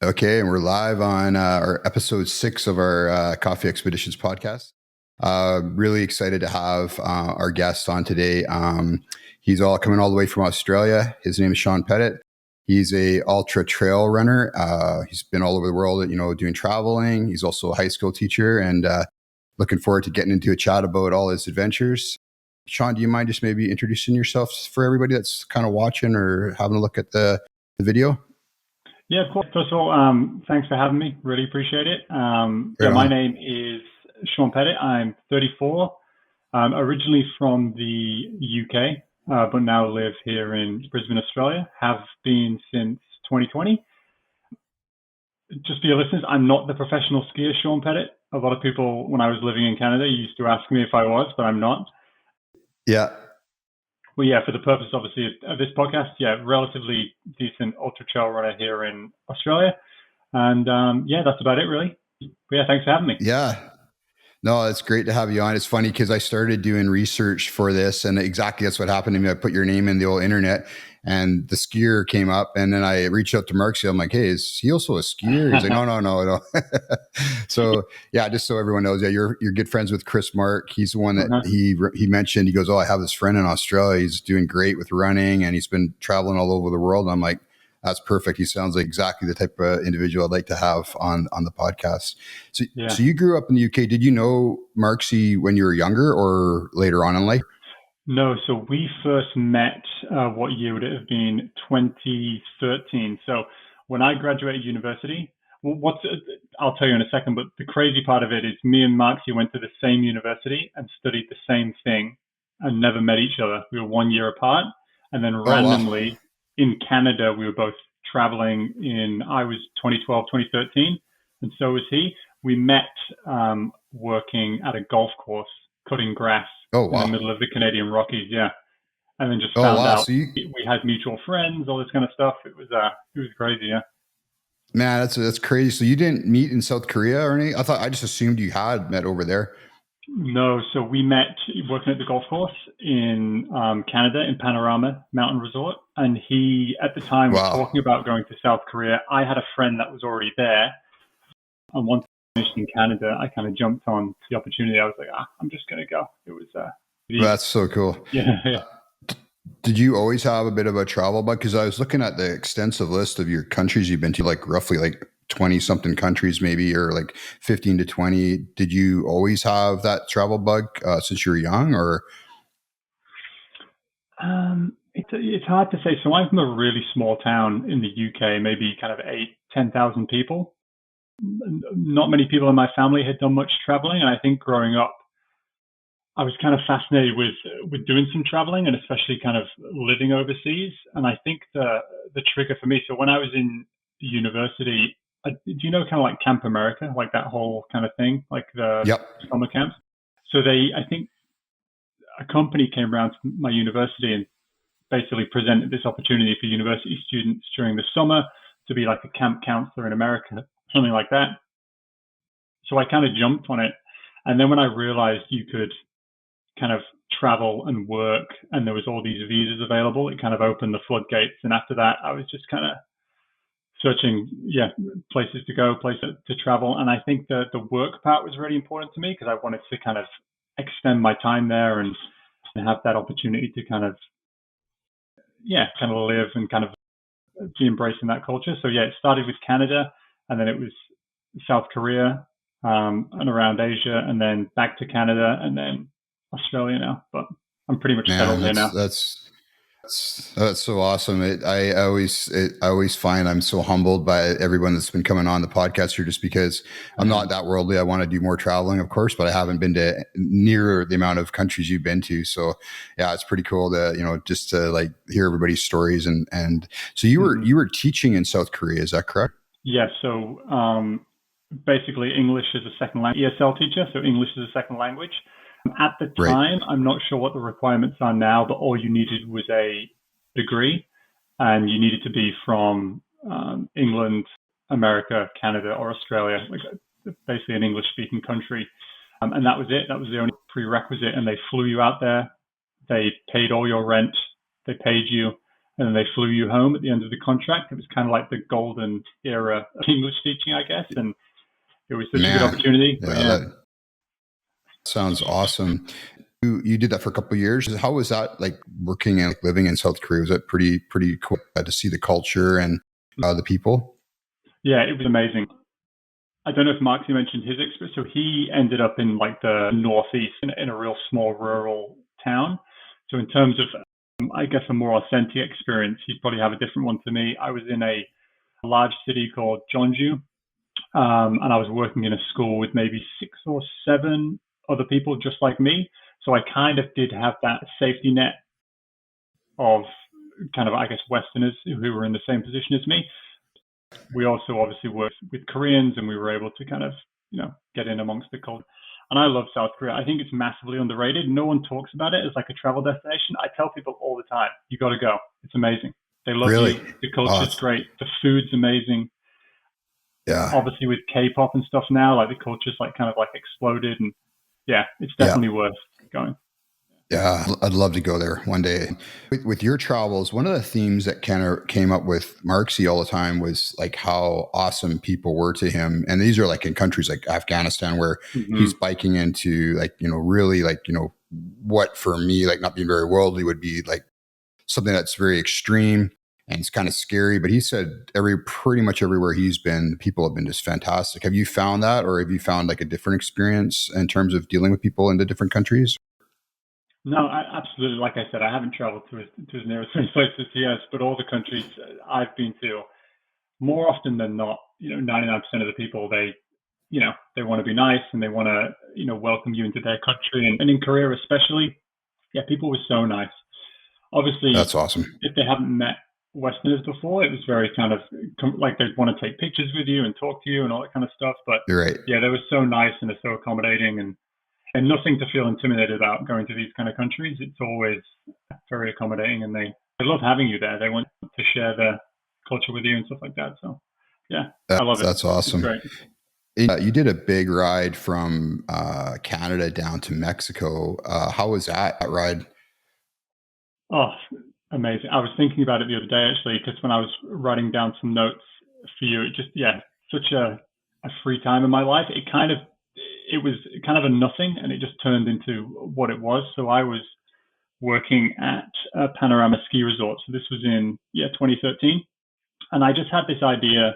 Okay, and we're live on our episode 6 of our Coffee Expeditions podcast. Really excited to have our guest on today. He's coming all the way from Australia. His name is Shaun Pettit. He's a ultra trail runner. He's been all over the world, doing traveling. He's also a high school teacher, and looking forward to getting into a chat about all his adventures. Shaun, do you mind just maybe introducing yourself for everybody that's kind of watching or having a look at the video? Yeah, of course. First of all, thanks for having me. Really appreciate it. My name is Shaun Pettit. I'm 34. Originally from the UK, but now live here in Brisbane, Australia. Have been since 2020. Just for your listeners, I'm not the professional skier Shaun Pettit. A lot of people, when I was living in Canada, used to ask me if I was, but I'm not. Yeah. Well, yeah, for the purpose, obviously, of this podcast, relatively decent ultra trail runner here in Australia. And that's about it, really. But yeah, thanks for having me. Yeah. No, it's great to have you on. It's funny because I started doing research for this, and exactly that's what happened to me. I put your name in the old internet, and the skier came up, and then I reached out to Mark. I'm like, "Hey, is he also a skier?" He's like, "No." So yeah, just so everyone knows, you're good friends with Chris Mark. He's the one that he mentioned. He goes, "Oh, I have this friend in Australia. He's doing great with running, and he's been traveling all over the world." And I'm like, that's perfect. He sounds like exactly the type of individual I'd like to have on the podcast. So you grew up in the UK. Did you know Marksy when you were younger or later on in life? No. So we first met, what year would it have been? 2013. So when I graduated university, I'll tell you in a second, but the crazy part of it is me and Marksy went to the same university and studied the same thing and never met each other. We were 1 year apart. And then randomly, in Canada, we were both traveling I was 2012, 2013, and so was he. We met working at a golf course, cutting grass in the middle of the Canadian Rockies, and then just found out so we had mutual friends, all this kind of stuff. It was crazy, yeah. Man, that's crazy. So you didn't meet in South Korea or anything? I just assumed you had met over there. No, so we met working at the golf course in Canada, in Panorama Mountain Resort. And he, at the time, was talking about going to South Korea. I had a friend that was already there. And once I finished in Canada, I kind of jumped on the opportunity. I was like, I'm just going to go. It was... That's so cool. Yeah. Did you always have a bit of a travel bug? Because I was looking at the extensive list of your countries you've been to, like roughly like 20 something countries maybe, or like 15 to 20. Did you always have that travel bug since you were young, or? It's hard to say. So I'm from a really small town in the UK, maybe kind of 10,000 people. Not many people in my family had done much traveling. And I think growing up, I was kind of fascinated with doing some traveling, and especially kind of living overseas. And I think the trigger for me, so when I was in university, do you know kind of like Camp America, like that whole kind of thing, like the summer camps? So I think a company came around to my university and basically presented this opportunity for university students during the summer to be like a camp counselor in America, something like that. So I kind of jumped on it. And then when I realized you could kind of travel and work and there was all these visas available, it kind of opened the floodgates. And after that, I was just kind of searching, places to go, places to travel. And I think the work part was really important to me because I wanted to kind of extend my time there and have that opportunity to kind of live and kind of be embracing that culture. So it started with Canada, and then it was South Korea, and around Asia, and then back to Canada, and then Australia now. But I'm pretty much settled here now. That's so awesome. I always find I'm so humbled by everyone that's been coming on the podcast here, just because I'm not that worldly. I want to do more traveling, of course, but I haven't been to near the amount of countries you've been to. So yeah, it's pretty cool to, just to like hear everybody's stories. And so you were teaching in South Korea. Is that correct? Yeah. So, basically English is a second language, ESL teacher. So English is a second language. At the time, I'm not sure what the requirements are now, but all you needed was a degree, and you needed to be from England, America, Canada, or Australia, like basically an English-speaking country. And that was it. That was the only prerequisite, and they flew you out there They paid all your rent, they paid you, and then they flew you home at the end of the contract. It was kind of like the golden era of English teaching, I guess, and it was such a good Man, opportunity. But yeah, yeah, that sounds awesome. You did that for a couple of years. How was that like working and like, living in South Korea? Was that pretty cool to see the culture and the people? yeah, it was amazing. I don't know if Marky mentioned his experience. So he ended up in like the northeast in a real small rural town. So in terms of, I guess, a more authentic experience, he'd probably have a different one to me. I was in a large city called Jeonju, and I was working in a school with maybe 6 or 7 other people just like me. So I kind of did have that safety net of kind of, I guess, Westerners who were in the same position as me. We also obviously worked with Koreans, and we were able to kind of, get in amongst the culture. And I love South Korea. I think it's massively underrated. No one talks about it as like a travel destination. I tell people all the time, you got to go. It's amazing. They love Really? you. The culture's Oh, great. The food's amazing. yeah, Obviously with K-pop and stuff now, like the culture's like kind of like exploded, and yeah, it's yeah. definitely worth going. Yeah, I'd love to go there one day. With your travels, one of the themes that kind of came up with Marksy all the time was like how awesome people were to him. And these are like in countries like Afghanistan where he's Mm-hmm. biking into like, really like, what for me, like not being very worldly would be like something that's very extreme and it's kind of scary. But he said pretty much everywhere he's been, people have been just fantastic. Have you found that, or have you found like a different experience in terms of dealing with people in the different countries? No, absolutely. Like I said, I haven't traveled to as near as many places as he has, but all the countries I've been to, more often than not, 99% of the people, they want to be nice, and they want to, welcome you into their country. And in Korea especially, yeah, people were so nice. That's Obviously, awesome. if they haven't met Westerners before, it was very kind of like they'd want to take pictures with you and talk to you and all that kind of stuff. But You're right. yeah, they were so nice, and they're so accommodating, and nothing to feel intimidated about going to these kind of countries. It's always very accommodating, and they love having you there. They want to share their culture with you and stuff like that. So yeah, I love it. That's It's awesome. great. You did a big ride from Canada down to Mexico. How was that ride? Oh, amazing. I was thinking about it the other day actually, because when I was writing down some notes for you, it just, yeah, such a free time in my life. It was kind of a nothing, and it just turned into what it was. So I was working at a Panorama ski resort. So this was in, 2013. And I just had this idea.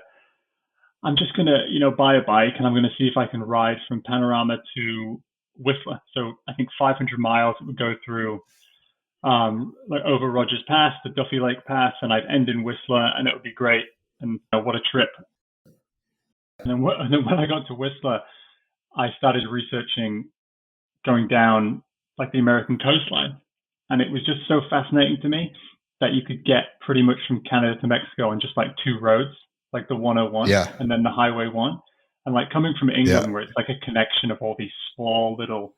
I'm just going to, buy a bike, and I'm going to see if I can ride from Panorama to Whistler. So I think 500 miles it would go through, like over Rogers Pass, the Duffy Lake Pass, and I'd end in Whistler, and it would be great. And what a trip! And then when I got to Whistler, I started researching going down like the American coastline, and it was just so fascinating to me that you could get pretty much from Canada to Mexico on just like 2 roads, like the 101 Yeah, and then the Highway 1. And like coming from yeah. England, where it's like a connection of all these small little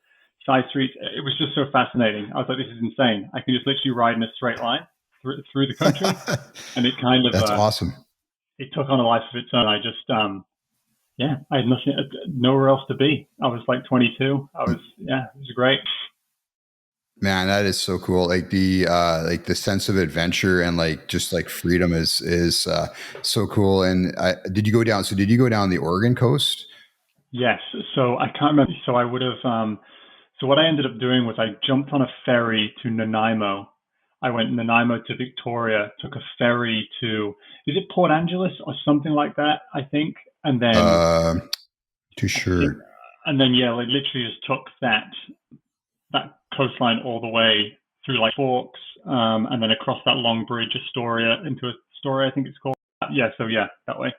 side streets, it was just so fascinating. I was like, this is insane. I can just literally ride in a straight line through the country, and it kind of That's awesome. it took on a life of its own. I just yeah, I had nothing, nowhere else to be. I was like 22. Yeah, it was great. Man, that is so cool. Like the sense of adventure and like just like freedom is so cool. And did you go down? So did you go down the Oregon coast? Yes. So I can't remember. So I would have. So what I ended up doing was I jumped on a ferry to Nanaimo. I went Nanaimo to Victoria, took a ferry to, is it Port Angeles or something like that? I think, and then Uh, too I think, sure. and then yeah, like literally just took that coastline all the way through like Forks, and then across that long bridge, Astoria into Astoria, I think it's called. Yeah. So yeah, that way.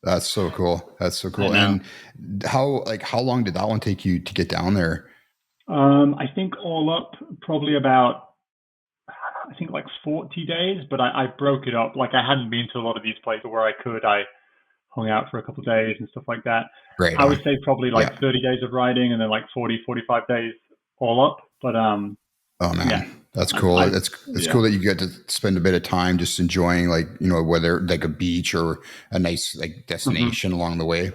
That's so cool. That's so I cool. know. And how long did that one take you to get down there? I think all up probably about, I think like 40 days, but I broke it up. Like I hadn't been to a lot of these places where I could. I hung out for a couple of days and stuff like that. Right I would on. say probably like Yeah. 30 days of riding, and then like 40, 45 days all up. But Oh yeah, man, that's cool. I It's yeah. cool that you get to spend a bit of time just enjoying like whether like a beach or a nice like Hmm. destination along the way.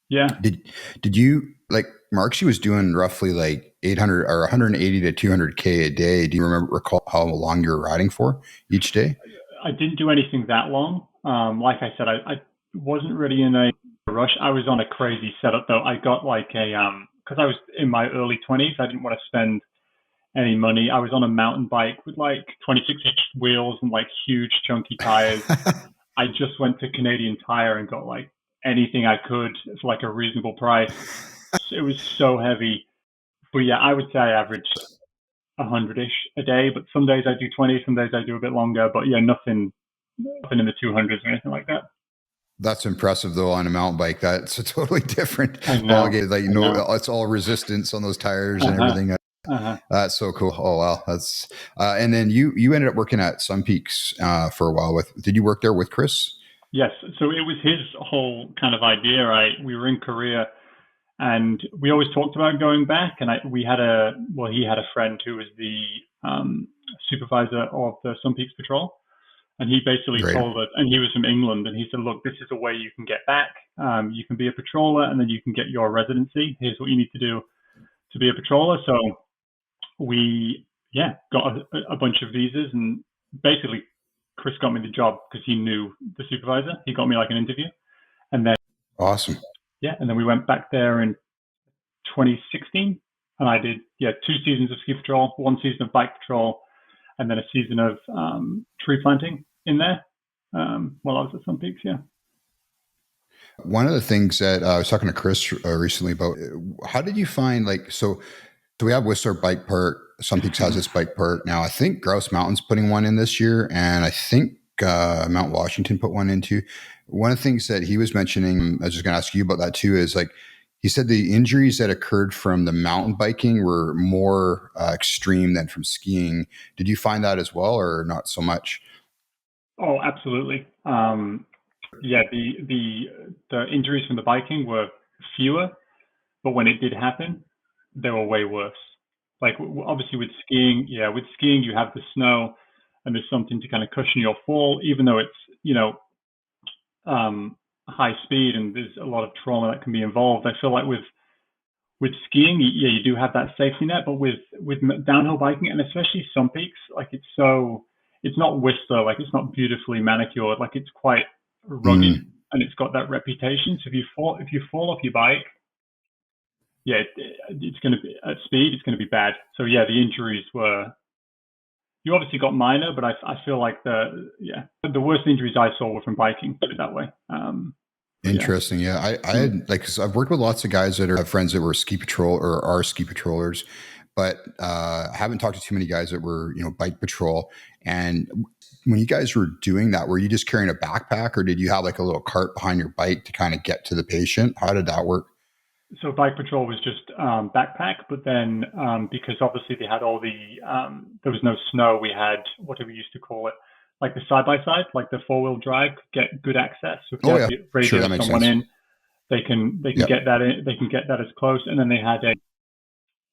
Yeah. Did did you like Marksy was doing roughly like 800 or 180 to 200K a day. Do you recall how long you were riding for each day? I didn't do anything that long. Like I said, I wasn't really in a rush. I was on a crazy setup though. I got like because I was in my early 20s, I didn't want to spend any money. I was on a mountain bike with like 26-inch wheels and like huge chunky tires. I just went to Canadian Tire and got like anything I could for like a reasonable price. It was so heavy. But yeah, I would say I averaged 100-ish a day, but some days I do 20, some days I do a bit longer, but yeah, nothing in the 200s or anything like that. That's impressive though on a mountain bike. That's a totally different I know. ballgame. Like, it's all resistance on those tires and everything. Uh-huh. That's so cool. Oh wow, that's and then you ended up working at Sun Peaks for a while. Did you work there with Chris? Yes. So it was his whole kind of idea. Right? We were in Korea, and we always talked about going back. And he had a friend who was the supervisor of the Sun Peaks Patrol, and he basically Right. told us. And he was from England, and he said, "Look, this is a way you can get back. You can be a patroller, and then you can get your residency. Here's what you need to do to be a patroller." So we got a bunch of visas, and basically Chris got me the job because he knew the supervisor. He got me like an interview, and then Awesome. and then we went back there in 2016, and I did 2 seasons of ski patrol, 1 season of bike patrol, and then a season of tree planting in there while I was at Sun Peaks. Yeah. One of the things that I was talking to Chris recently about, how did you find so we have Whistler Bike Park. Sun Peaks has its bike park now. I think Grouse Mountain's putting one in this year, and I think Mount Washington put one into. One of the things that he was mentioning, I was just going to ask you about that too, is like he said the injuries that occurred from the mountain biking were more extreme than from skiing. Did you find that as well, or not so much? Oh, absolutely. The injuries from the biking were fewer, but when it did happen, they were way worse. Like obviously with skiing, you have the snow, and there's something to kind of cushion your fall, even though it's high speed and there's a lot of trauma that can be involved. I feel like with skiing, you do have that safety net, but with downhill biking and especially Sun Peaks, like it's not Whistler, like it's not beautifully manicured, like it's quite rugged and it's got that reputation. So if you fall off your bike, it's going to be at speed. It's going to be bad. So the injuries were. You obviously got minor, but I feel like the worst injuries I saw were from biking. Put it that way. Interesting. Yeah. I had cause I've worked with lots of guys that have friends that were ski patrol or are ski patrollers, but I haven't talked to too many guys that were, bike patrol. And when you guys were doing that, were you just carrying a backpack or did you have like a little cart behind your bike to kind of get to the patient? How did that work? So bike patrol was just backpack, but then because obviously they had all there was no snow, we had what do we used to call it, like the side by side, like the 4-wheel drive, get good access. So if you have to radio someone in, they can get that in, they can get that as close, and then they had a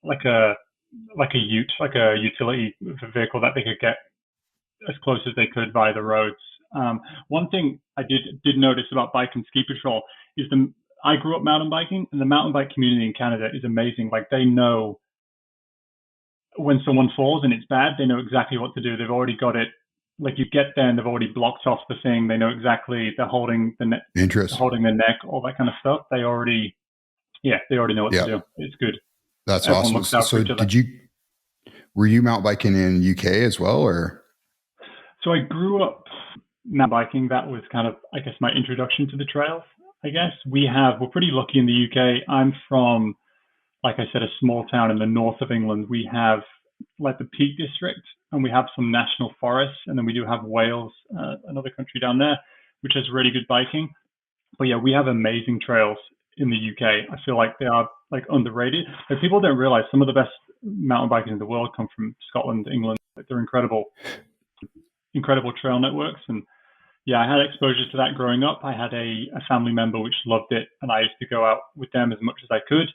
ute, like a utility vehicle that they could get as close as they could via the roads. One thing I did notice about bike and ski patrol is I grew up mountain biking, and the mountain bike community in Canada is amazing. Like they know when someone falls and it's bad, they know exactly what to do. They've already got it. Like you get there and they've already blocked off the thing. They know exactly. They're holding the neck, holding the neck, all that kind of stuff. They already know what to do. It's good. That's Everyone awesome. So were you mountain biking in UK as well, or? So I grew up mountain biking. That was kind of, I guess, my introduction to the trails. I guess we're pretty lucky in the UK. I'm from, like I said, a small town in the north of England. We have like the Peak District, and we have some national forests, and then we do have Wales, another country down there, which has really good biking. But we have amazing trails in the UK. I feel like they are like underrated. Like people don't realize some of the best mountain bikers in the world come from Scotland, England. Like they're incredible trail networks. And I had exposure to that growing up. I had a family member which loved it, and I used to go out with them as much as I could.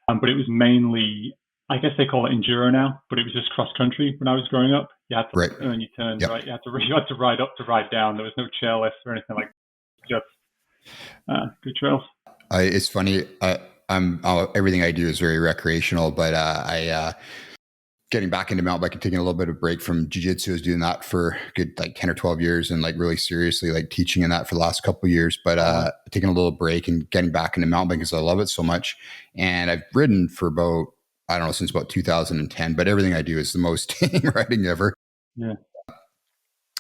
But it was mainly, I guess they call it enduro now, but it was just cross country when I was growing up. You had to earn your turns, right? You had to ride up to ride down. There was no chairlift or anything like that. Just good trails. It's funny. everything I do is very recreational, but I getting back into mountain biking, taking a little bit of break from jiu-jitsu. I was doing that for a good like 10 or 12 years and like really seriously like teaching in that for the last couple of years, but taking a little break and getting back into mountain biking because I love it so much. And I've ridden for about, I don't know, since about 2010, but everything I do is the most tame riding ever. Yeah.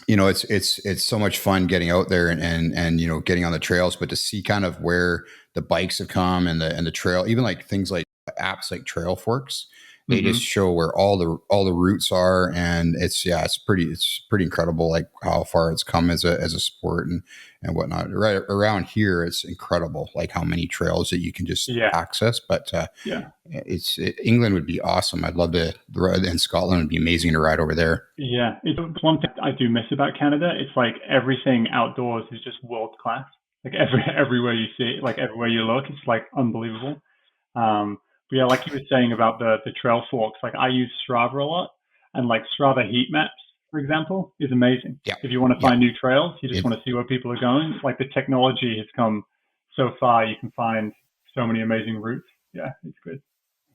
You know, it's so much fun getting out there and, you know, getting on the trails, but to see kind of where the bikes have come and the trail, even like things like apps like Trail Forks, they just show where all the routes are. And it's pretty incredible, like how far it's come as a sport and whatnot. Right around here, it's incredible, like how many trails that you can just access. But England would be awesome. I'd love to ride, and Scotland would be amazing to ride over there. Yeah, it's one thing I do miss about Canada. It's like everything outdoors is just world class. Like everywhere you see it, like everywhere you look, it's like unbelievable. But yeah, like you were saying about the trail forks, like I use Strava a lot, and like Strava heat maps, for example, is amazing. Yeah. If you want to find new trails, you just want to see where people are going. Like the technology has come so far, you can find so many amazing routes. Yeah, it's good.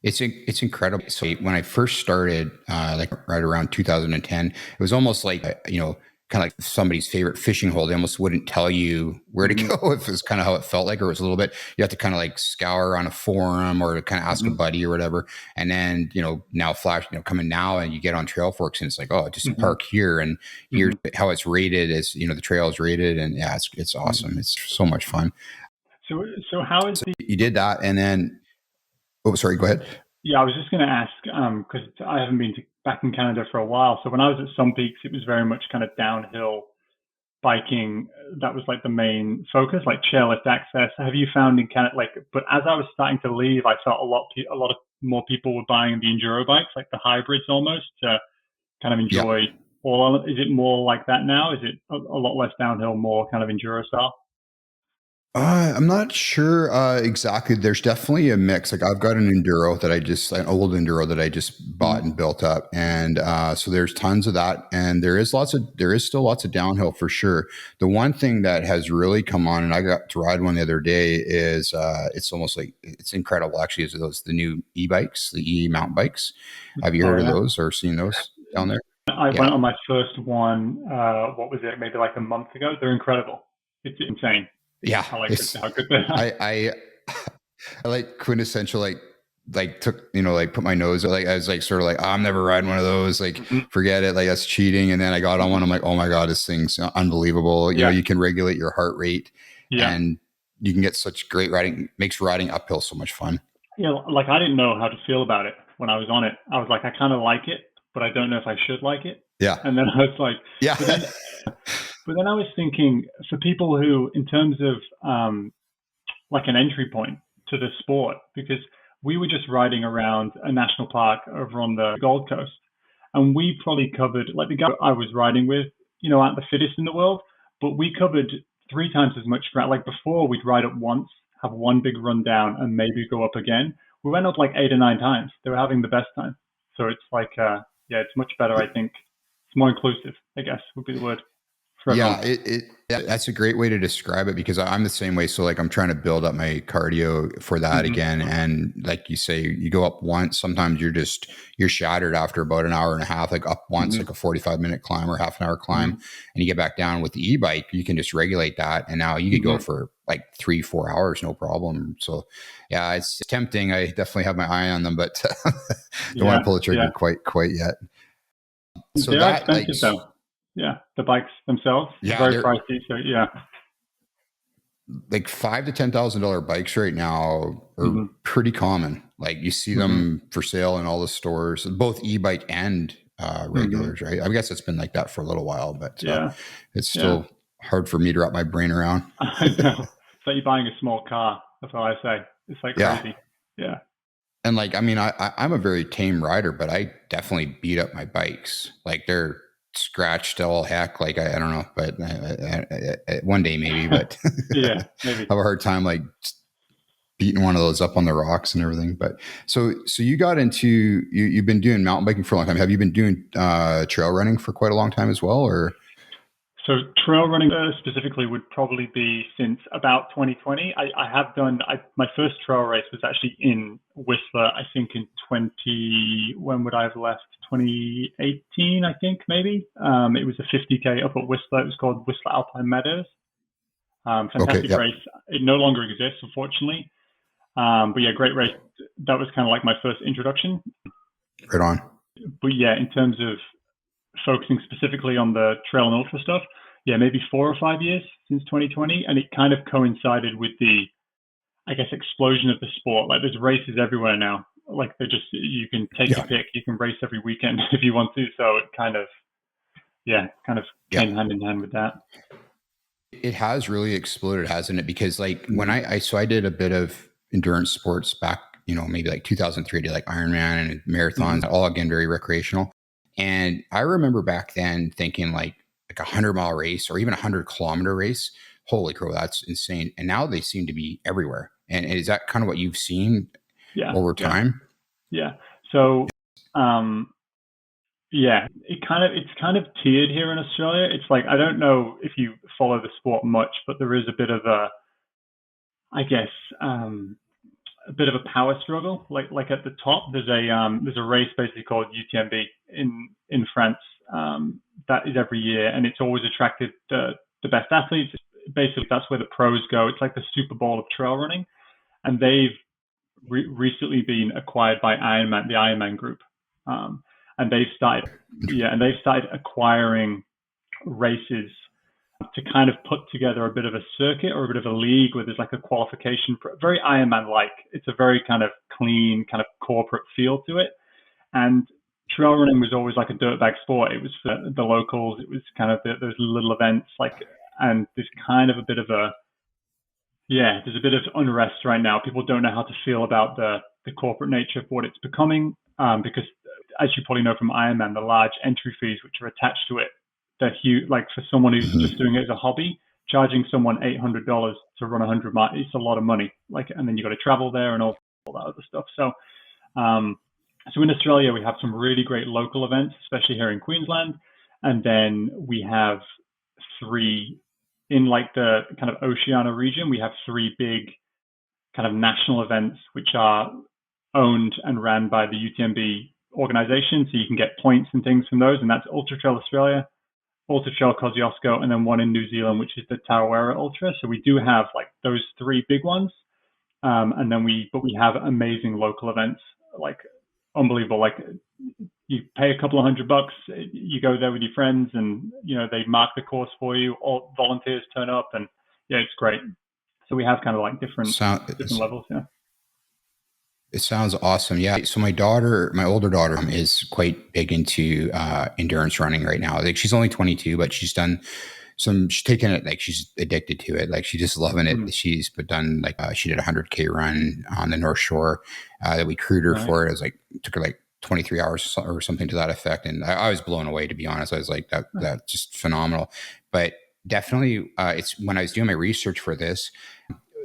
It's incredible. So when I first started, like right around 2010, it was almost like, you know, kind of like somebody's favorite fishing hole. They almost wouldn't tell you where to go if it was kind of how it felt like, or it was a little bit, you have to kind of like scour on a forum or kind of ask a buddy or whatever. And then, you know, now coming now and you get on Trail Forks and it's like, oh, just park here. And here's how it's rated is, you know, the trail is rated, and yeah, it's awesome. It's so much fun. So how is you did that. And then, oh, sorry, go ahead. Yeah, I was just going to ask, because I haven't been back in Canada for a while. So when I was at some peaks, it was very much kind of downhill biking. That was like the main focus, like chairlift access. Have you found in Canada, like, but as I was starting to leave, I felt a lot of more people were buying the enduro bikes, like the hybrids almost, to kind of enjoy all of it. Is it more like that now? Is it a lot less downhill, more kind of enduro style? I'm not sure exactly. There's definitely a mix. Like I've got an old enduro that I just bought and built up, and so there's tons of that, and there is still lots of downhill for sure. The one thing that has really come on, and I got to ride one the other day, is it's almost like it's incredible. Actually, is the new e-bikes, the mountain bikes? Have you heard of those or seen those down there? I went on my first one. What was it? Maybe like a month ago. They're incredible. It's insane. Yeah, I like how good they are. I like quintessential took, you know, like put my nose, like I was like sort of like, oh, I'm never riding one of those, like forget it, like that's cheating. And then I got on one, I'm like, oh my god, this thing's unbelievable. You know, you can regulate your heart rate and you can get such great riding, makes riding uphill so much fun. Yeah, like I didn't know how to feel about it when I was on it. I was like, I kind of like it, but I don't know if I should like it. Yeah. And then I was like, but then I was thinking, for people who, in terms of like an entry point to the sport, because we were just riding around a national park over on the Gold Coast, and we probably covered, like the guy I was riding with, you know, aren't the fittest in the world, but we covered 3 times as much ground. Like before, we'd ride up once, have one big run down, and maybe go up again. We went up like 8 or 9 times. They were having the best time. So it's like, it's much better, I think. It's more inclusive, I guess, would be the word. Yeah, that's a great way to describe it, because I'm the same way. So like I'm trying to build up my cardio for that again. And like you say, you go up once, sometimes you're shattered after about an hour and a half, like up once, like a 45-minute climb or half an hour climb, and you get back down with the e-bike, you can just regulate that. And now you could go for like 3-4 hours, no problem. So yeah, it's tempting. I definitely have my eye on them, but don't want to pull the trigger quite yet. So they're expensive though. Yeah, the bikes themselves, very pricey. So like $5,000 to $10,000 bikes right now are pretty common. Like you see them for sale in all the stores, both e-bike and regulars, right? I guess it's been like that for a little while, but it's still hard for me to wrap my brain around. I know. It's like you're buying a small car. That's what I say. It's like crazy. Yeah. And like, I mean, I'm a very tame rider, but I definitely beat up my bikes. Like they're scratched all heck. Like I don't know, but one day maybe. But maybe have a hard time like beating one of those up on the rocks and everything. But so you got into you've been doing mountain biking for a long time. Have you been doing trail running for quite a long time as well, or? So trail running specifically would probably be since about 2020. I have done my first trail race was actually in Whistler. I think in 20 when would I have left? 2018, I think maybe. It was a 50k up at Whistler. It was called Whistler Alpine Meadows. Okay. Fantastic Yep. race. It no longer exists, unfortunately. But yeah, great race. That was kind of like my first introduction. Right on. But yeah, in terms of focusing specifically on the trail and ultra stuff, yeah, maybe 4 or 5 years since 2020, and it kind of coincided with the, I guess, explosion of the sport. Like there's races everywhere now. Like they're just, you can take Yeah. your pick, you can race every weekend if you want to. So it kind of, yeah, kind of Yeah. came hand in hand with that. It has really exploded, hasn't it? Because like when Mm-hmm. I did a bit of endurance sports back, maybe like 2003, I did like Ironman and Mm-hmm. marathons, all again, very recreational. And I remember back then thinking like a 100-mile race or even a 100-kilometer race. Holy crow, that's insane. And now they seem to be everywhere. And is that kind of what you've seen Yeah, over yeah, time? yeah. So, um, yeah, it's kind of tiered here in Australia. It's like I don't know if you follow the sport much, but there is a bit of a, I guess, a bit of a power struggle. Like at the top, there's a race basically called UTMB in France that is every year, and it's always attracted the best athletes. Basically, that's where the pros go. It's like the Super Bowl of trail running, and they've recently been acquired by Ironman, the Ironman group, um, and they've started acquiring races to kind of put together a bit of a circuit or a bit of a league where there's like a qualification, very Ironman like. It's a very kind of clean, kind of corporate feel to it. And trail running was always like a dirtbag sport. It was for the locals. It was kind of those little events, like, and there's kind of a bit of a, yeah, there's a bit of unrest right now. People don't know how to feel about the corporate nature of what it's becoming, because, as you probably know from Ironman, the large entry fees which are attached to it, they're huge. Like for someone who's just Mm-hmm. doing it as a hobby, charging someone $800 to run 100 miles, it's a lot of money. Like, and then you got to travel there and all that other stuff. Um, so in Australia, we have some really great local events, especially here in Queensland, and then we have three in like the kind of Oceania region. We have three big kind of national events which are owned and ran by the UTMB organization. So you can get points and things from those, and that's Ultra Trail Australia, Ultra Trail Kosciuszko, and then one in New Zealand, which is the Tarawera Ultra. So we do have like those three big ones, and then we have amazing local events, like unbelievable. Like you pay a couple of $100, you go there with your friends, and they mark the course for you. All volunteers turn up, and yeah, it's great. So we have kind of like different Sound, levels. Yeah. It sounds awesome. Yeah. So my older daughter, is quite big into endurance running right now. Like she's only 22, but she's taken it, like she's addicted to it. Like she's just loving it. Mm, She's done like she did a 100K run on the North Shore that we crewed her right. for. It was like, took her like 23 hours or something to that effect. And I was blown away, to be honest. I was like, that's just phenomenal. But definitely, it's when I was doing my research for this,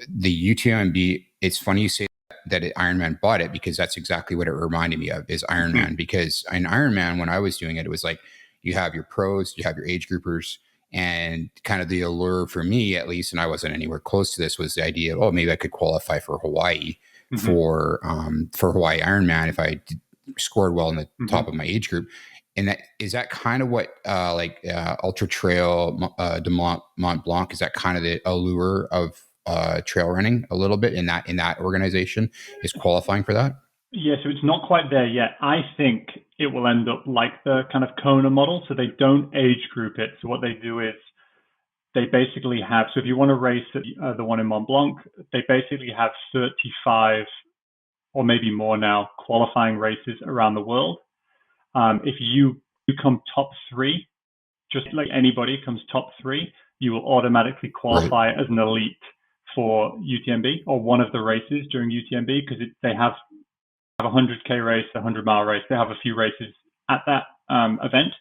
the UTMB, it's funny you say that Ironman bought it, because that's exactly what it reminded me of, is Mm-hmm. Ironman. Because in Ironman, when I was doing it, it was like you have your pros, you have your age groupers, and kind of the allure for me, at least, and I wasn't anywhere close to this, was the idea of, oh, maybe I could qualify for Hawaii Mm-hmm. for Hawaii Ironman if scored well in the Mm-hmm. top of my age group. And that kind of what Ultra Trail Mont Blanc, is that kind of the allure of trail running a little bit in that organization, is qualifying for that? Yeah, so it's not quite there yet. I think it will end up like the kind of Kona model. So they don't age group it. So what they do is they basically have, so if you want to race at the one in Mont Blanc, they basically have 35 or maybe more now qualifying races around the world. If you come top three, just like anybody comes top three, you will automatically Right. qualify as an elite for UTMB or one of the races during UTMB, because they have a 100K race, a 100-mile race. They have a few races at that event.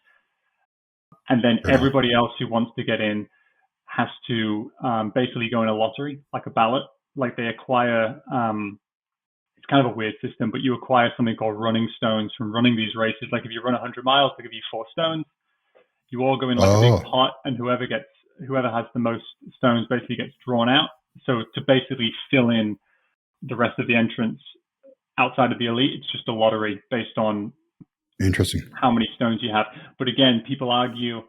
And then Right on. everybody else who wants to get in has to basically go in a lottery, like a ballot. Like they acquire, it's kind of a weird system, but you acquire something called running stones from running these races. Like if you run 100 miles, they give you 4 stones. You all go in like a big Oh, pot, and whoever has the most stones basically gets drawn out. So to basically fill in the rest of the entrance outside of the elite, it's just a lottery based on interesting. how many stones you have. But again, people argue,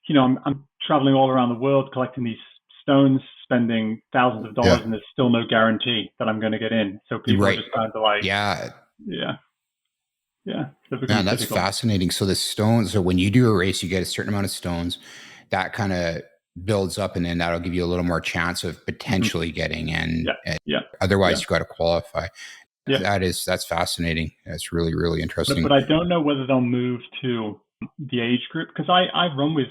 I'm traveling all around the world collecting these stones, spending thousands of dollars, Yeah. and there's still no guarantee that I'm going to get in. So people are Right. just kind of like, Yeah. yeah, yeah. So it Man, becomes that's difficult. fascinating. So the stones, so when you do a race, you get a certain amount of stones that kind of builds up, and then that'll give you a little more chance of Mm-hmm. potentially getting in. Yeah, yeah, Otherwise, yeah, you got to qualify. yeah. That's fascinating. That's really, really But interesting. I don't know whether they'll move to the age group, because I run with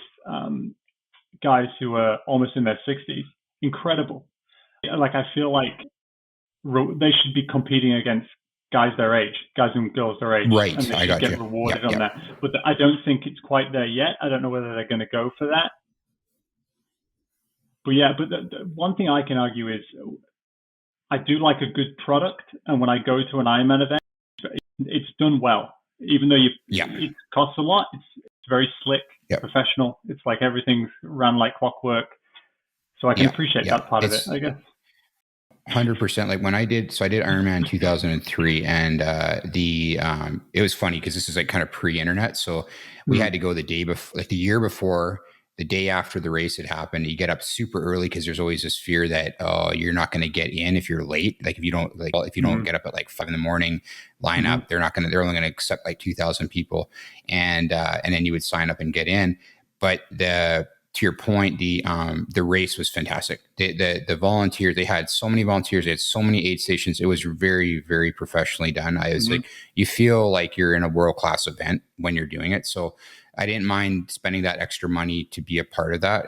guys who are almost in their 60s. Incredible. Like I feel like they should be competing against guys their age, guys and girls their age, and Right. they I should got get you. Yeah. rewarded on Yeah. that. But I don't think it's quite there yet. I don't know whether they're going to go for that. But yeah, but the one thing I can argue is I do like a good product, and when I go to an Ironman event, it's done well. Even though Yeah. it costs a lot, it's very slick, Yeah. professional. It's like everything's run like clockwork. So I can Yeah. appreciate Yeah. that part of it, It's I guess. 100%. Like when I did Ironman 2003, and it was funny because this is like kind of pre-internet. So we Mm. had to go the day before, like the year before, the day after the race had happened. You get up super early because there's always this fear that, oh, you're not going to get in if you're late. Like if you don't Mm-hmm. get up at like 5 a.m, line Mm-hmm. up, they're only going to accept like 2,000 people. And then you would sign up and get in. But to your point, the race was fantastic. The volunteers, they had so many volunteers, they had so many aid stations. It was very, very professionally done. I was Mm-hmm. like, you feel like you're in a world class event when you're doing it. So I didn't mind spending that extra money to be a part of that.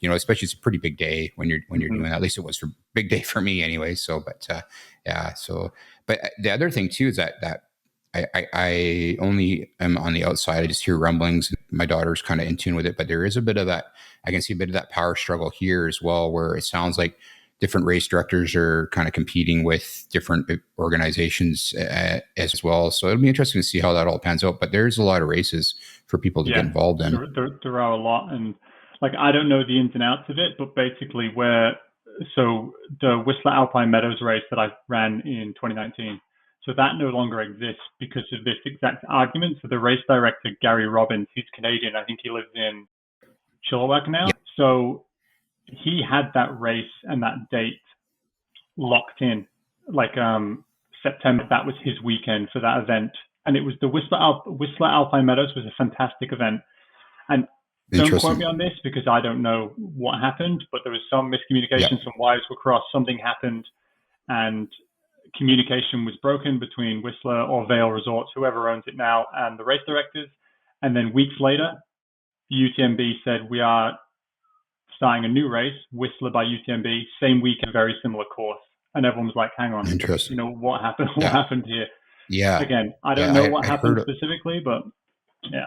Especially it's a pretty big day when you're Mm-hmm. doing that. At least it was for big day for me anyway. So, but yeah. So, but the other thing too is that I only am on the outside. I just hear rumblings. My daughter's kind of in tune with it, but there is a bit of that. I can see a bit of that power struggle here as well, where it sounds like different race directors are kind of competing with different organizations as well. So it'll be interesting to see how that all pans out. But there's a lot of races for people to get Yeah, involved in. there are a lot, and like I don't know the ins and outs of it, but basically so the Whistler Alpine Meadows race that I ran in 2019, so that no longer exists because of this exact argument. So the race director Gary Robbins, he's Canadian, I think he lives in Chilliwack now, Yeah, so he had that race and that date locked in, like September. That was his weekend for that event, and it was the Whistler Alpine Meadows was a fantastic event. And don't quote interesting. me on this because I don't know what happened, but there was some Yeah, miscommunication, some wires were crossed, something happened, and communication was broken between Whistler or Vail Resorts, whoever owns it now, and the race directors. And then weeks later, the UTMB said, we are starting a new race, Whistler by UTMB, same week, a very similar course. And everyone was like, hang on, interesting. what happened? What Yeah, happened here? yeah, Again, I don't yeah. know what I happened heard. specifically, but yeah.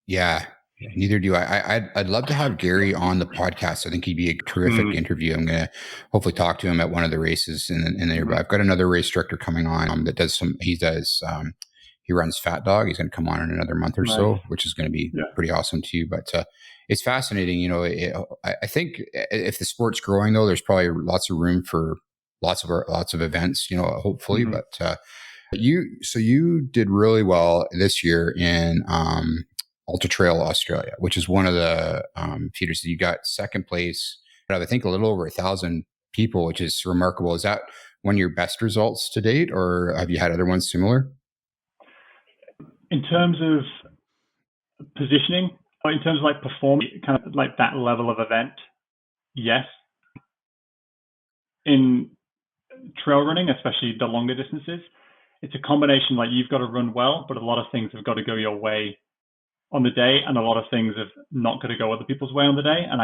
Yeah, neither do I. I'd love to have Gary on the podcast. I think he'd be a terrific Mm, interview. I'm gonna hopefully talk to him at one of the races in there. But mm-hmm. I've got another race director coming on that does some. He runs Fat Dog. He's going to come on in another month or Nice. so, which is going to be Yeah. pretty awesome too. But it's fascinating. I think if the sport's growing though, there's probably lots of room for lots of events. Hopefully, Mm-hmm. but. You did really well this year in Ultra Trail Australia, which is one of the feeders. You got second place out of I think a little over 1,000 people, which is remarkable. Is that one of your best results to date, or have you had other ones similar? In terms of positioning, or in terms of like performance, kind of like that level of event, yes. In trail running, especially the longer distances, it's a combination like you've got to run well, but a lot of things have got to go your way on the day, and a lot of things have not got to go other people's way on the day. And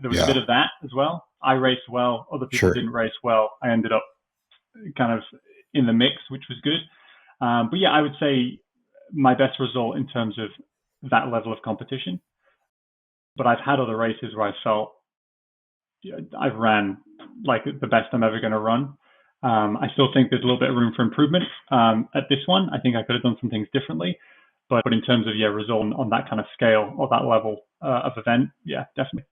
there was a bit Yeah, of that as well. I raced well, other people sure. didn't race well. I ended up kind of in the mix, which was good. But yeah, I would say my best result in terms of that level of competition. But I've had other races where I felt I've ran like the best I'm ever going to run. I still think there's a little bit of room for improvement at this one. I think I could have done some things differently. But in terms of result on that kind of scale or that level of event, yeah, definitely.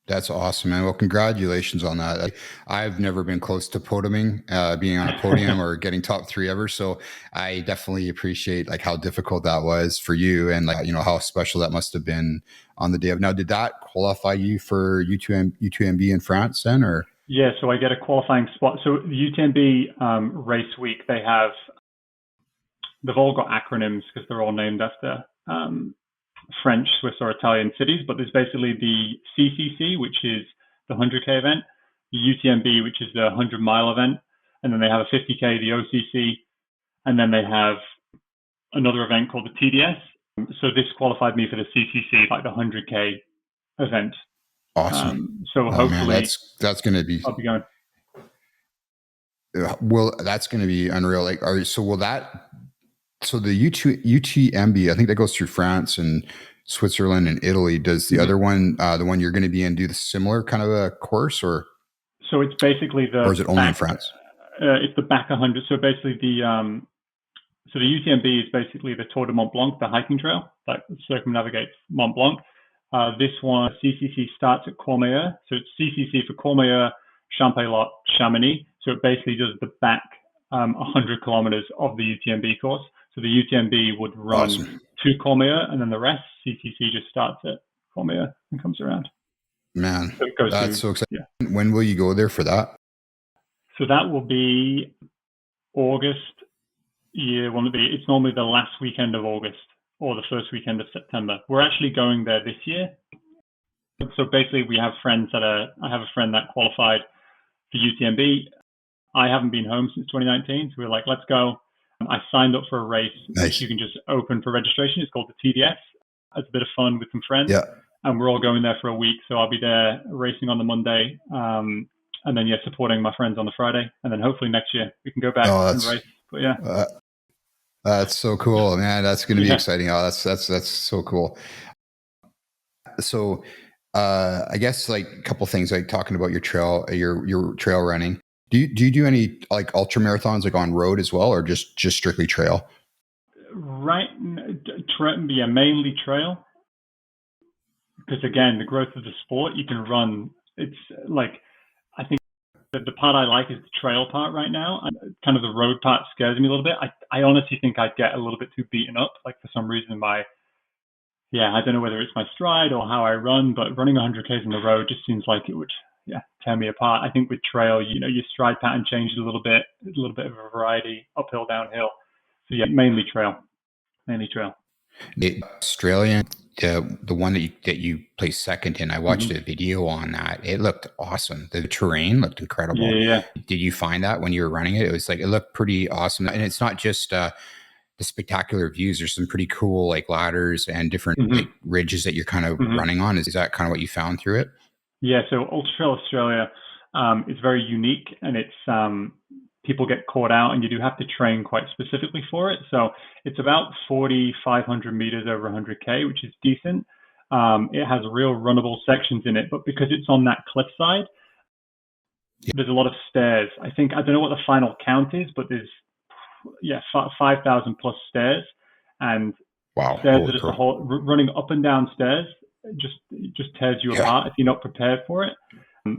That's awesome, man. Well, congratulations on that. I've never been close to podiuming, being on a podium or getting top three ever. So I definitely appreciate like how difficult that was for you, and like how special that must have been on the day of. Now, did that qualify you for UTMB in France then, or? Yeah, so I get a qualifying spot. So the UTMB race week, they've all got acronyms because they're all named after French, Swiss, or Italian cities. But there's basically the CCC, which is the 100K event, the UTMB, which is the 100-mile event, and then they have a 50K, the OCC, and then they have another event called the TDS. So this qualified me for the CCC, like the 100K event. Awesome. So Oh man, hopefully that's going to be. I'll be going. Well, that's going to be unreal. Like, will that? So the UTMB, I think that goes through France and Switzerland and Italy. Does the other one, the one you're going to be in, do the similar kind of a course, or? So it's basically or is it only in France? It's the back 100. So basically the UTMB is basically the Tour de Mont Blanc, the hiking trail that circumnavigates Mont Blanc. This one, CCC, starts at Courmayeur. So it's CCC for Courmayeur, Champelot, Chamonix. So it basically does the back 100 kilometers of the UTMB course. So the UTMB would run to Courmayeur, and then the rest, CCC just starts at Courmayeur and comes around. Man, so that's so exciting. Yeah. When will you go there for that? So that will be August. It's normally the last weekend of August or the first weekend of September. We're actually going there this year. So basically we have friends I have a friend that qualified for UTMB. I haven't been home since 2019. So we were like, let's go. I signed up for a race. Nice. Which you can just open for registration. It's called the TDS. It's a bit of fun with some friends. Yeah. And we're all going there for a week. So I'll be there racing on the Monday. And then, supporting my friends on the Friday. And then hopefully next year we can go back and race. But yeah. That's so cool, man. That's going to be exciting. Oh, that's so cool. So I guess like a couple things, like talking about your trail running. Do you do any like ultra marathons like on road as well, or just strictly trail? Right. Mainly trail. Because again, the growth of the sport, you can run. It's like, I think the part I like is the trail part right now. Kind of the road part scares me a little bit. I honestly think I'd get a little bit too beaten up. Like for some reason, I don't know whether it's my stride or how I run, but running 100Ks on the road just seems like it would, tear me apart. I think with trail, your stride pattern changes a little bit of a variety, uphill, downhill. So mainly trail. The Australian, the one that you placed second in, I watched a video on that. It looked awesome. The terrain looked incredible. Yeah. Did you find that when you were running it? It was like, it looked pretty awesome. And it's not just the spectacular views. There's some pretty cool like ladders and different like ridges that you're kind of running on. Is that kind of what you found through it? Yeah. So Ultra Trail Australia is very unique, and it's people get caught out, and you do have to train quite specifically for it. So it's about 4,500 meters over 100K, which is decent. It has real runnable sections in it, but because it's on that cliffside, there's a lot of stairs. I don't know what the final count is, but there's 5,000 plus stairs, and stairs are just running up and down stairs. Just tears you apart if you're not prepared for it.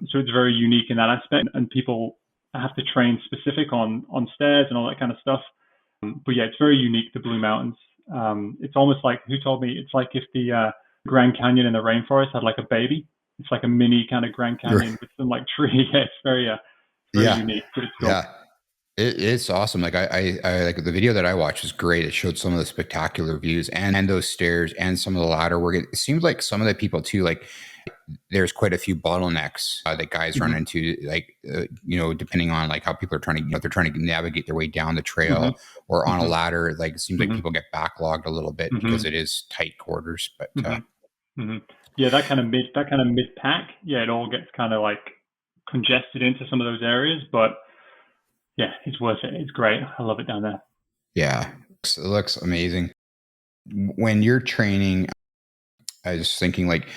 So it's very unique in that aspect, and people have to train specific on stairs and all that kind of stuff. But it's very unique, the Blue Mountains. It's almost like, who told me, it's like if the Grand Canyon in the rainforest had like a baby. It's like a mini kind of Grand Canyon with some like tree. It's very unique, but it's cool. Yeah. It's awesome. Like I like the video that I watched was great. It showed some of the spectacular views and those stairs and some of the ladder work. It seems like some of the people too, like there's quite a few bottlenecks that guys run into, like, depending on like how people are trying to, they're trying to navigate their way down the trail or on a ladder. Like it seems like people get backlogged a little bit because it is tight quarters, but that kind of mid pack. It all gets kind of like congested into some of those areas, but it's worth it. It's great. I love it down there. Yeah. It looks amazing. When you're training, I was thinking, like,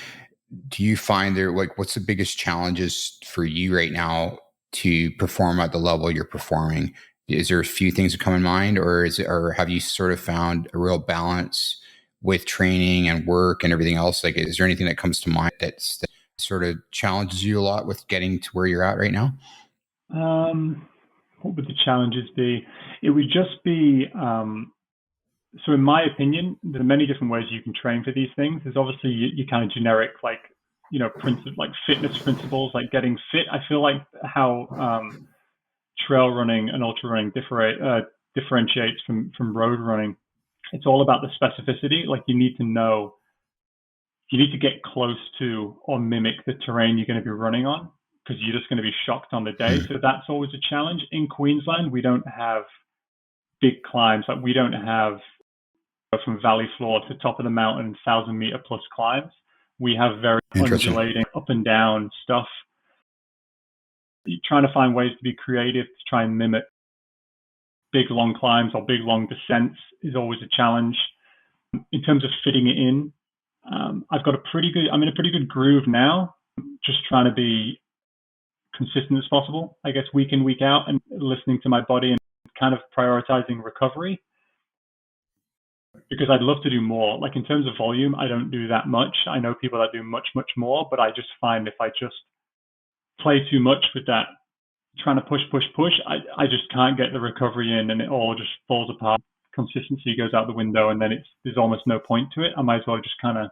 do you find what's the biggest challenges for you right now to perform at the level you're performing? Is there a few things that come in mind, or have you sort of found a real balance with training and work and everything else? Like, is there anything that comes to mind that sort of challenges you a lot with getting to where you're at right now? What would the challenges be? It would just be, so in my opinion, there are many different ways you can train for these things. There's obviously your kind of generic, like, like fitness principles, like getting fit. I feel like how trail running and ultra running differentiates from road running. It's all about the specificity. Like you need to get close to or mimic the terrain you're going to be running on because you're just going to be shocked on the day. Hmm. So that's always a challenge. In Queensland, we don't have big climbs. Like we don't have from valley floor to top of the mountain, 1,000 meter plus climbs. We have very Interesting. undulating up and down stuff. You're trying to find ways to be creative to try and mimic big long climbs or big long descents is always a challenge. In terms of fitting it in, I'm in a pretty good groove now, just trying to be consistent as possible, I guess, week in, week out, and listening to my body and kind of prioritizing recovery because I'd love to do more. Like in terms of volume, I don't do that much. I know people that do much, much more, but I just find if I just play too much with that, trying to push, push, push, I just can't get the recovery in and it all just falls apart. Consistency goes out the window and then there's almost no point to it. I might as well just kind of,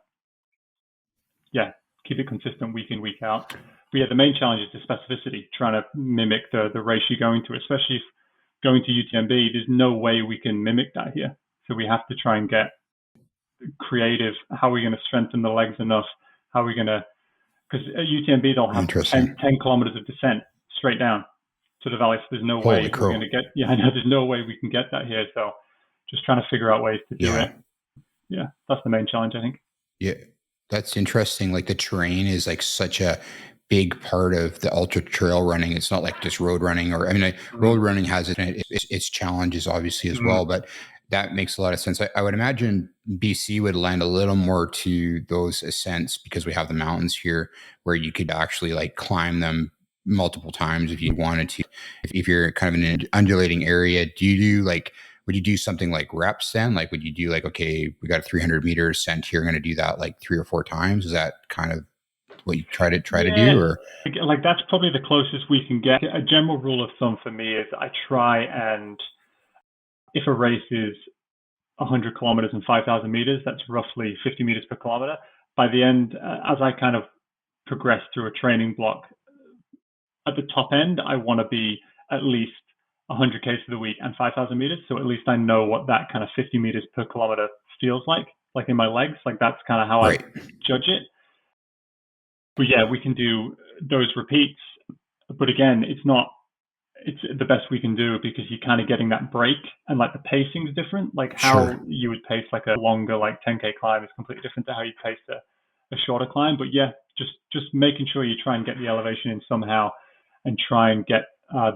yeah, keep it consistent week in, week out. But yeah, the main challenge is the specificity, trying to mimic the race you're going to, especially if going to UTMB, there's no way we can mimic that here. So we have to try and get creative. How are we going to strengthen the legs enough? How are we going to, because at UTMB, they'll have Interesting. 10 kilometers of descent straight down to the valley. So there's no Holy way we're going crow. to get, yeah, I know there's no way we can get that here. So just trying to figure out ways to do Yeah. it. Yeah, that's the main challenge, I think. Yeah. That's interesting. Like the terrain is like such a big part of the ultra trail running. It's not like just road running, or I mean, like, road Mm-hmm. running has its challenges obviously as Mm-hmm. well, but that makes a lot of sense. I would imagine BC would lend a little more to those ascents because we have the mountains here where you could actually like climb them multiple times if you wanted to. If you're kind of in an undulating area, do you do like, would you do something like reps then? Like, would you do like, okay, we got a 300-meter ascent here. I'm going to do that like 3 or 4 times. Is that kind of what you try to Yeah, do, or? like that's probably the closest we can get. A general rule of thumb for me is I try and if a race is 100 kilometers and 5,000 meters, that's roughly 50 meters per kilometer. By the end, as I kind of progress through a training block, at the top end, I want to be at least 100 Ks for the week and 5,000 meters. So at least I know what that kind of 50 meters per kilometer feels like in my legs. Like that's kind of how I Right. judge it. But yeah, we can do those repeats. But again, it's the best we can do because you're kind of getting that break and like the pacing is different. Like how Sure. you would pace like a longer like 10K climb is completely different to how you pace a shorter climb. But yeah, just making sure you try and get the elevation in somehow and try and get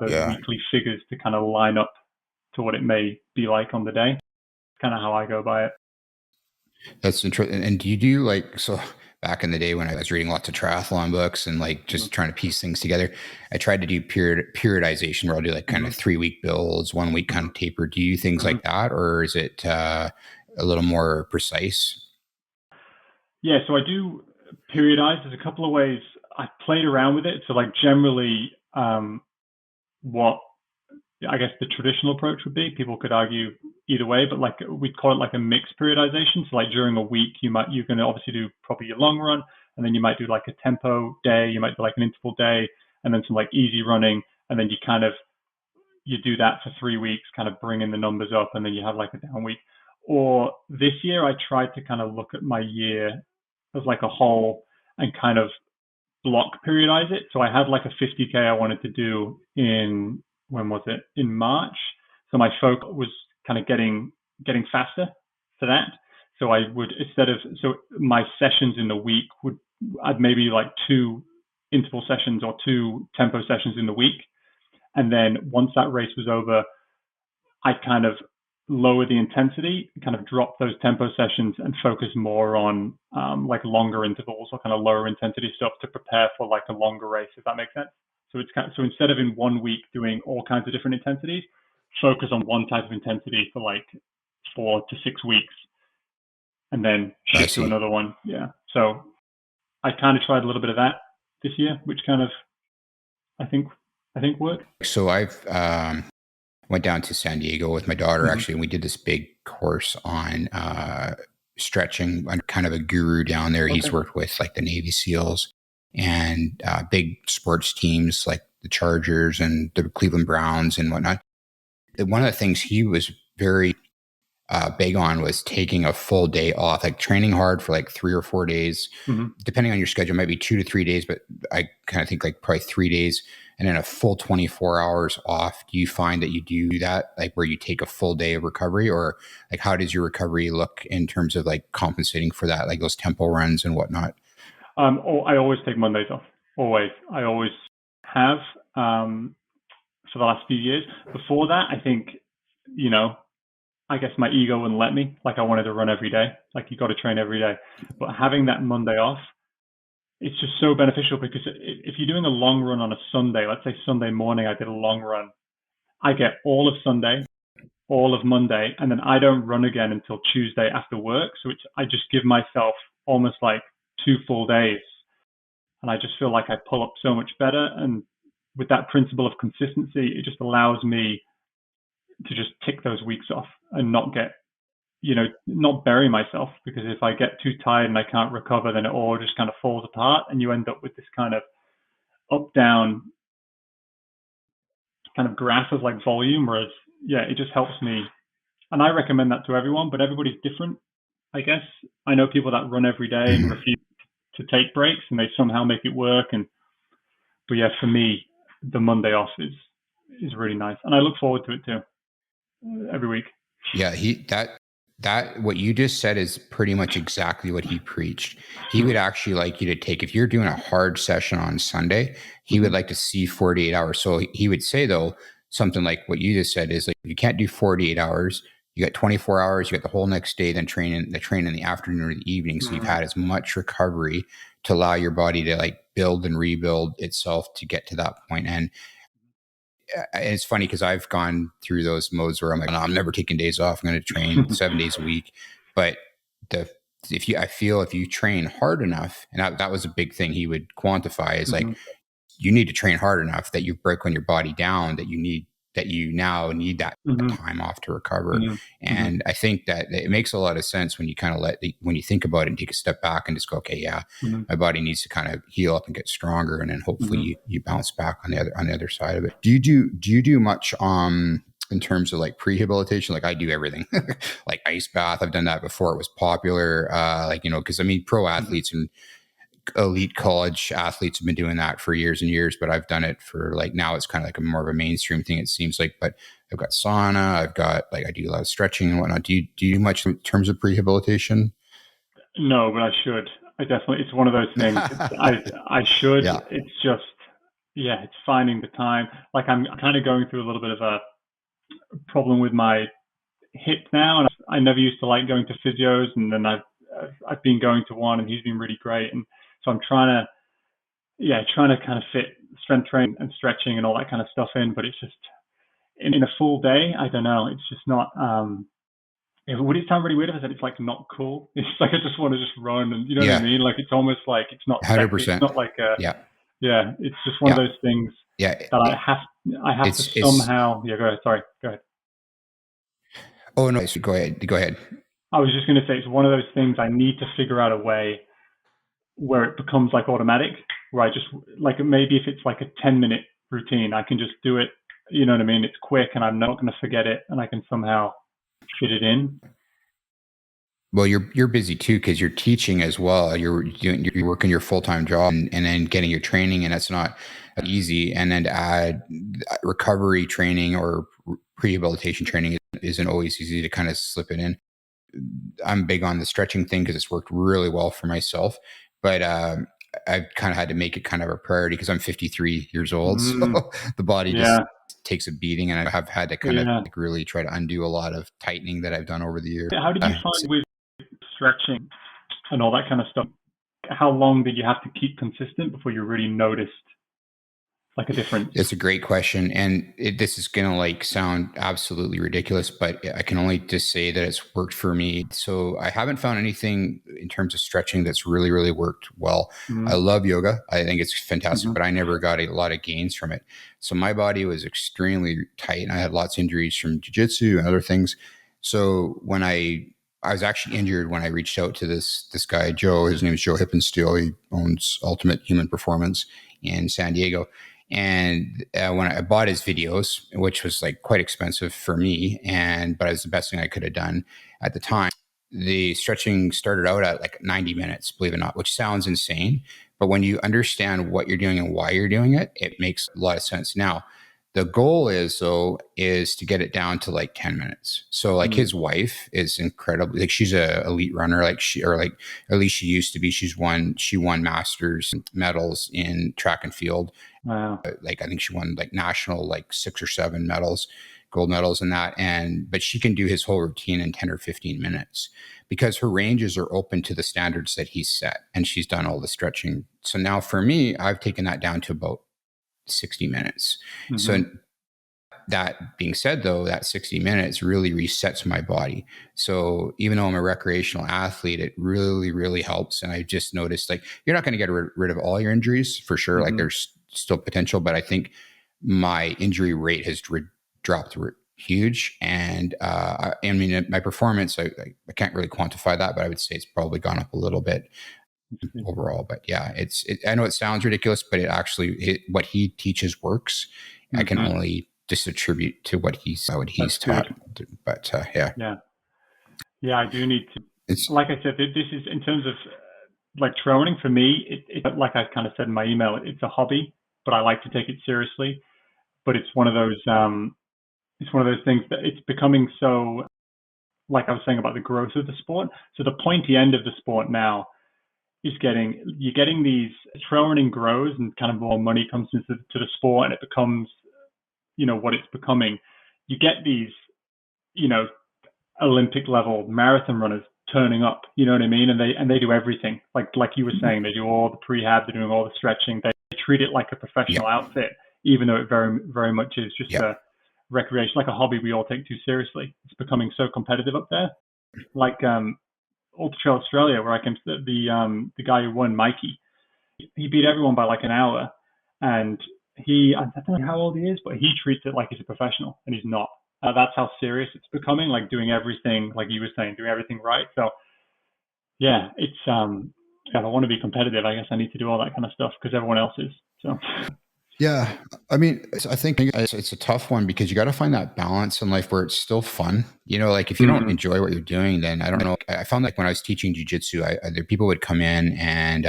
those Yeah. weekly figures to kind of line up to what it may be like on the day. It's kind of how I go by it. That's interesting. And do you do like, so back in the day when I was reading lots of triathlon books and like just trying to piece things together, I tried to do periodization where I'll do like kind Mm-hmm. of 3 week builds, 1 week kind of taper. Do you things Mm-hmm. like that, or is it a little more precise? Yeah, so I do periodize. There's a couple of ways I played around with it. So like generally, what I guess the traditional approach would be. People could argue either way, but like we'd call it like a mixed periodization. So like during a week, you're going to obviously do probably your long run, and then you might do like a tempo day, you might do like an interval day, and then some like easy running, and then you do that for 3 weeks, kind of bringing the numbers up, and then you have like a down week. Or this year, I tried to kind of look at my year as like a whole and kind of block periodize it. So I had like a 50K I wanted to do in when was it? In March. So my focus was kind of getting faster for that. So I would so my sessions in the week I'd maybe like 2 interval sessions or 2 tempo sessions in the week. And then once that race was over, I'd kind of lower the intensity, kind of drop those tempo sessions and focus more on like longer intervals or kind of lower intensity stuff to prepare for like a longer race, if that makes sense. So it's kind of, so instead of in one week doing all kinds of different intensities, focus on one type of intensity for like 4 to 6 weeks and then I shift to see. another one. Yeah. So I kind of tried a little bit of that this year, which kind of I think worked. So I've went down to San Diego with my daughter Mm-hmm. actually, and we did this big course on stretching. I'm kind of a guru down there. He's Okay. worked with like the Navy SEALs and big sports teams like the Chargers and the Cleveland Browns and whatnot. One of the things he was very big on was taking a full day off, like training hard for like 3 or 4 days, Mm-hmm. depending on your schedule, it might be 2 to 3 days, but I kind of think like probably 3 days and then a full 24 hours off. Do you find that you do that, like where you take a full day of recovery, or like how does your recovery look in terms of like compensating for that, like those tempo runs and whatnot? I always take Mondays off. Always. I always have for the last few years. Before that, I think, you know, I guess my ego wouldn't let me. Like I wanted to run every day. Like you got to train every day. But having that Monday off, it's just so beneficial because if you're doing a long run on a Sunday, let's say Sunday morning, I did a long run. I get all of Sunday, all of Monday, and then I don't run again until Tuesday after work. So I just give myself almost like 2 full days. And I just feel like I pull up so much better. And with that principle of consistency, it just allows me to just tick those weeks off and not get, not bury myself, because if I get too tired and I can't recover, then it all just kind of falls apart and you end up with this kind of up down kind of graph of like volume. Whereas, yeah, it just helps me. And I recommend that to everyone, but everybody's different, I guess. I know people that run every day and Mm-hmm. refuse to take breaks and they somehow make it work. But yeah, for me, the Monday off is really nice. And I look forward to it too, every week. Yeah, that what you just said is pretty much exactly what he preached. He would actually like you to take, if you're doing a hard session on Sunday, he would Mm-hmm. like to see 48 hours. So he would say though, something like what you just said is like you can't do 48 hours. You got 24 hours, you got the whole next day, then train in the afternoon or the evening. So you've Mm-hmm. had as much recovery to allow your body to like build and rebuild itself to get to that point. And it's funny because I've gone through those modes where I'm like, no, I'm never taking days off. I'm going to train 7 days a week. But the I feel if you train hard enough, and that was a big thing he would quantify is like Mm-hmm. you need to train hard enough that you break on your body down, that you now need that Mm-hmm. time off to recover. Mm-hmm. And I think that it makes a lot of sense when you kind of when you think about it and take a step back and just go, okay, yeah, Mm-hmm. my body needs to kind of heal up and get stronger. And then hopefully Mm-hmm. you bounce back on the other side of it. Do you do much, in terms of like prehabilitation? Like I do everything like ice bath. I've done that before. It was popular. Like, cause I mean, pro Mm-hmm. athletes and elite college athletes have been doing that for years and years, but I've done it for like, now it's kind of like more of a mainstream thing, it seems like. But I've got sauna, I've got like, I do a lot of stretching and whatnot. Do you do much in terms of prehabilitation? No, but I should. I definitely. It's one of those things. I should. Yeah. It's just, yeah, it's finding the time. Like I'm kind of going through a little bit of a problem with my hip now, and I never used to like going to physios, and then I've been going to one, and he's been really great, and so I'm trying to kind of fit strength training and stretching and all that kind of stuff in, but it's just in a full day, I don't know. It's just not. Would it sound really weird if I said it's like not cool? It's like I just want to just run, and you know what I Yeah. mean. Like it's almost like it's not sexy. It's 100%. not like a Yeah. yeah. It's just one of Yeah. those things Yeah. that I have to It's, somehow. Yeah, go ahead. Sorry, go ahead. oh no, go ahead. Go ahead. I was just going to say it's one of those things I need to figure out a way where it becomes like automatic, where I just like maybe if it's like a 10-minute routine, I can just do it. You know what I mean? It's quick, and I'm not going to forget it, and I can somehow fit it in. Well, you're busy too because you're teaching as well. You're working your full time job and then getting your training, and that's not easy. And then to add recovery training or rehabilitation training isn't always easy to kind of slip it in. I'm big on the stretching thing because it's worked really well for myself, but I've kind of had to make it kind of a priority because I'm 53 years old, Mm, so the body just yeah, takes a beating, and I have had to kind of yeah. like really try to undo a lot of tightening that I've done over the years. How did you find with stretching and all that kind of stuff? How long did you have to keep consistent before you really noticed like a difference? It's a great question, and this is gonna like sound absolutely ridiculous, but I can only just say that it's worked for me. So I haven't found anything in terms of stretching that's really, really worked well. I Mm-hmm. love yoga; I think it's fantastic, Mm-hmm. but I never got a lot of gains from it. So my body was extremely tight, and I had lots of injuries from jujitsu and other things. So when I was actually injured when I reached out to this guy Joe. His name is Joe Hippensteel. He owns Ultimate Human Performance in San Diego. And when I bought his videos, which was like quite expensive for me, but it was the best thing I could have done at the time. The stretching started out at like 90 minutes, believe it or not, which sounds insane. But when you understand what you're doing and why you're doing it, it makes a lot of sense. Now, the goal is to get it down to like 10 minutes. So like Mm. his wife is incredible. Like she's a elite runner, or like at least she used to be. She won masters medals in track and field. Wow. Like I think she won like national like 6 or 7 medals, gold medals in that. But she can do his whole routine in 10 or 15 minutes because her ranges are open to the standards that he's set, and she's done all the stretching. So now for me, I've taken that down to about 60 minutes. Mm-hmm. So that being said, though, that 60 minutes really resets my body. So even though I'm a recreational athlete, it really, really helps. And I just noticed like you're not going to get rid of all your injuries for sure. Like Mm-hmm. there's still potential, but I think my injury rate has dropped huge. And I mean, my performance, I can't really quantify that, but I would say it's probably gone up a little bit overall. But yeah, I know it sounds ridiculous, but what he teaches works. I can Mm-hmm. only just attribute to what That's he's taught. good. But yeah, Yeah. Yeah, I do need to. it's Like I said, this is in terms of like training for me. Like I kind of said in my email, it's a hobby, but I like to take it seriously. But it's one of those. It's one of those things that it's becoming so. Like I was saying about the growth of the sport. So the pointy end of the sport now is you're getting these training grows and kind of more money comes into the sport and it becomes what it's becoming. You get these you know Olympic level marathon runners turning up, you know what I mean? And they do everything. Like you were saying, they do all the prehab, they're doing all the stretching. They treat it like a yeah, professional outfit, even though it very very much is just yeah, a recreation, like a hobby we all take too seriously. It's becoming so competitive up there. Like Ultra Trail Australia, where I came to the guy who won, Mikey, he beat everyone by like an hour, and I don't know how old he is, but he treats it like he's a professional, and he's not. That's how serious it's becoming. Like doing everything, like you were saying, doing everything right. So yeah, it's if I want to be competitive, I guess I need to do all that kind of stuff because everyone else is. So yeah. I mean, I think it's a tough one because you got to find that balance in life where it's still fun. Like if you don't mm-hmm. enjoy what you're doing, then I don't know. I found like when I was teaching jujitsu, there people would come in and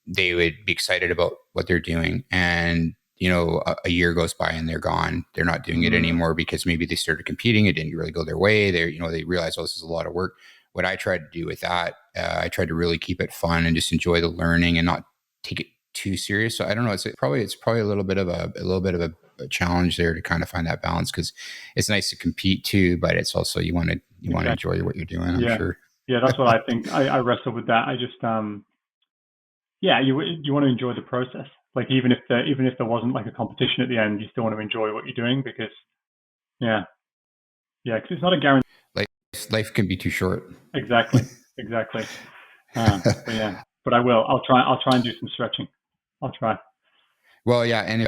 they would be excited about what they're doing. And, a year goes by and they're gone. They're not doing it Mm-hmm. anymore because maybe they started competing. It didn't really go their way. They realized, oh, this is a lot of work. What I tried to do with that, I tried to really keep it fun and just enjoy the learning and not take it too serious. So I don't know. It's probably a little bit of a challenge there to kind of find that balance because it's nice to compete too, but it's also you want to Exactly. enjoy what you're doing. I'm Yeah, sure. yeah, that's what I think. I wrestle with that. I just yeah, you want to enjoy the process. Like even if there wasn't like a competition at the end, you still want to enjoy what you're doing because yeah, yeah, because it's not a guarantee. Like life can be too short. Exactly, exactly. But yeah, but I will. I'll try and do some stretching. I'll try. Well, yeah, and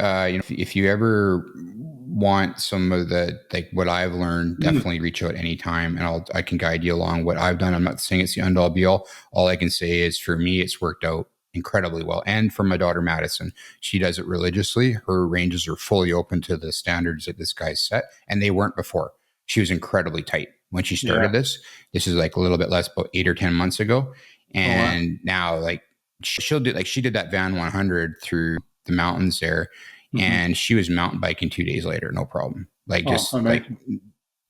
if you ever want some of the like what I've learned, Mm, definitely reach out anytime, and I can guide you along what I've done. I'm not saying it's the end all be all. All I can say is for me, it's worked out incredibly well, and for my daughter Madison, she does it religiously. Her ranges are fully open to the standards that this guy's set, and they weren't before. She was incredibly tight when she yeah. started this. This is like a little bit less, about 8 or 10 months ago, Oh wow. and now like she'll do like she did that Van 100 through the mountains there, Hmm. and she was mountain biking 2 days later, no problem. Like Oh, just like amazing.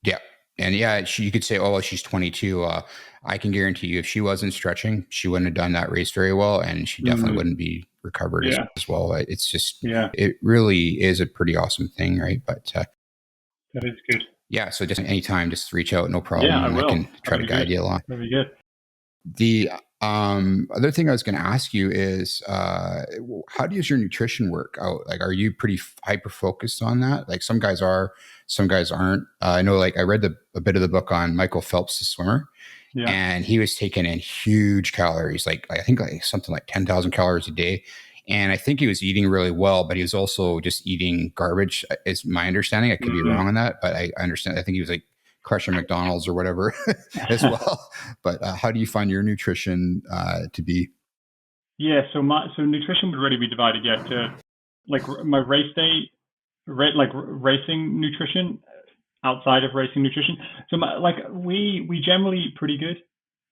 yeah, and yeah, you could say, oh, well, she's 22. I can guarantee you, if she wasn't stretching, she wouldn't have done that race very well, and she definitely Mm, wouldn't be recovered yeah, as well. It's just yeah. it really is a pretty awesome thing, right? But That is good. yeah, so just anytime, just reach out, no Yeah, problem, I and I will. can try That'll to be good. guide you along. That'll be good. The Other thing I was going to ask you is, how does your nutrition work out? Like, are you pretty hyper focused on that? Like some guys are, some guys aren't. I know, like I read a bit of the book on Michael Phelps, the swimmer, Yeah. and he was taking in huge calories, like I think like something like 10,000 calories a day. And I think he was eating really well, but he was also just eating garbage, is my understanding. I could be Mm-hmm. wrong on that, but I understand. I think he was like crushing McDonald's or whatever as well. But how do you find your nutrition to be? Yeah, so nutrition would really be divided, yeah, to like my race day, like racing nutrition outside of racing nutrition. So like we generally eat pretty good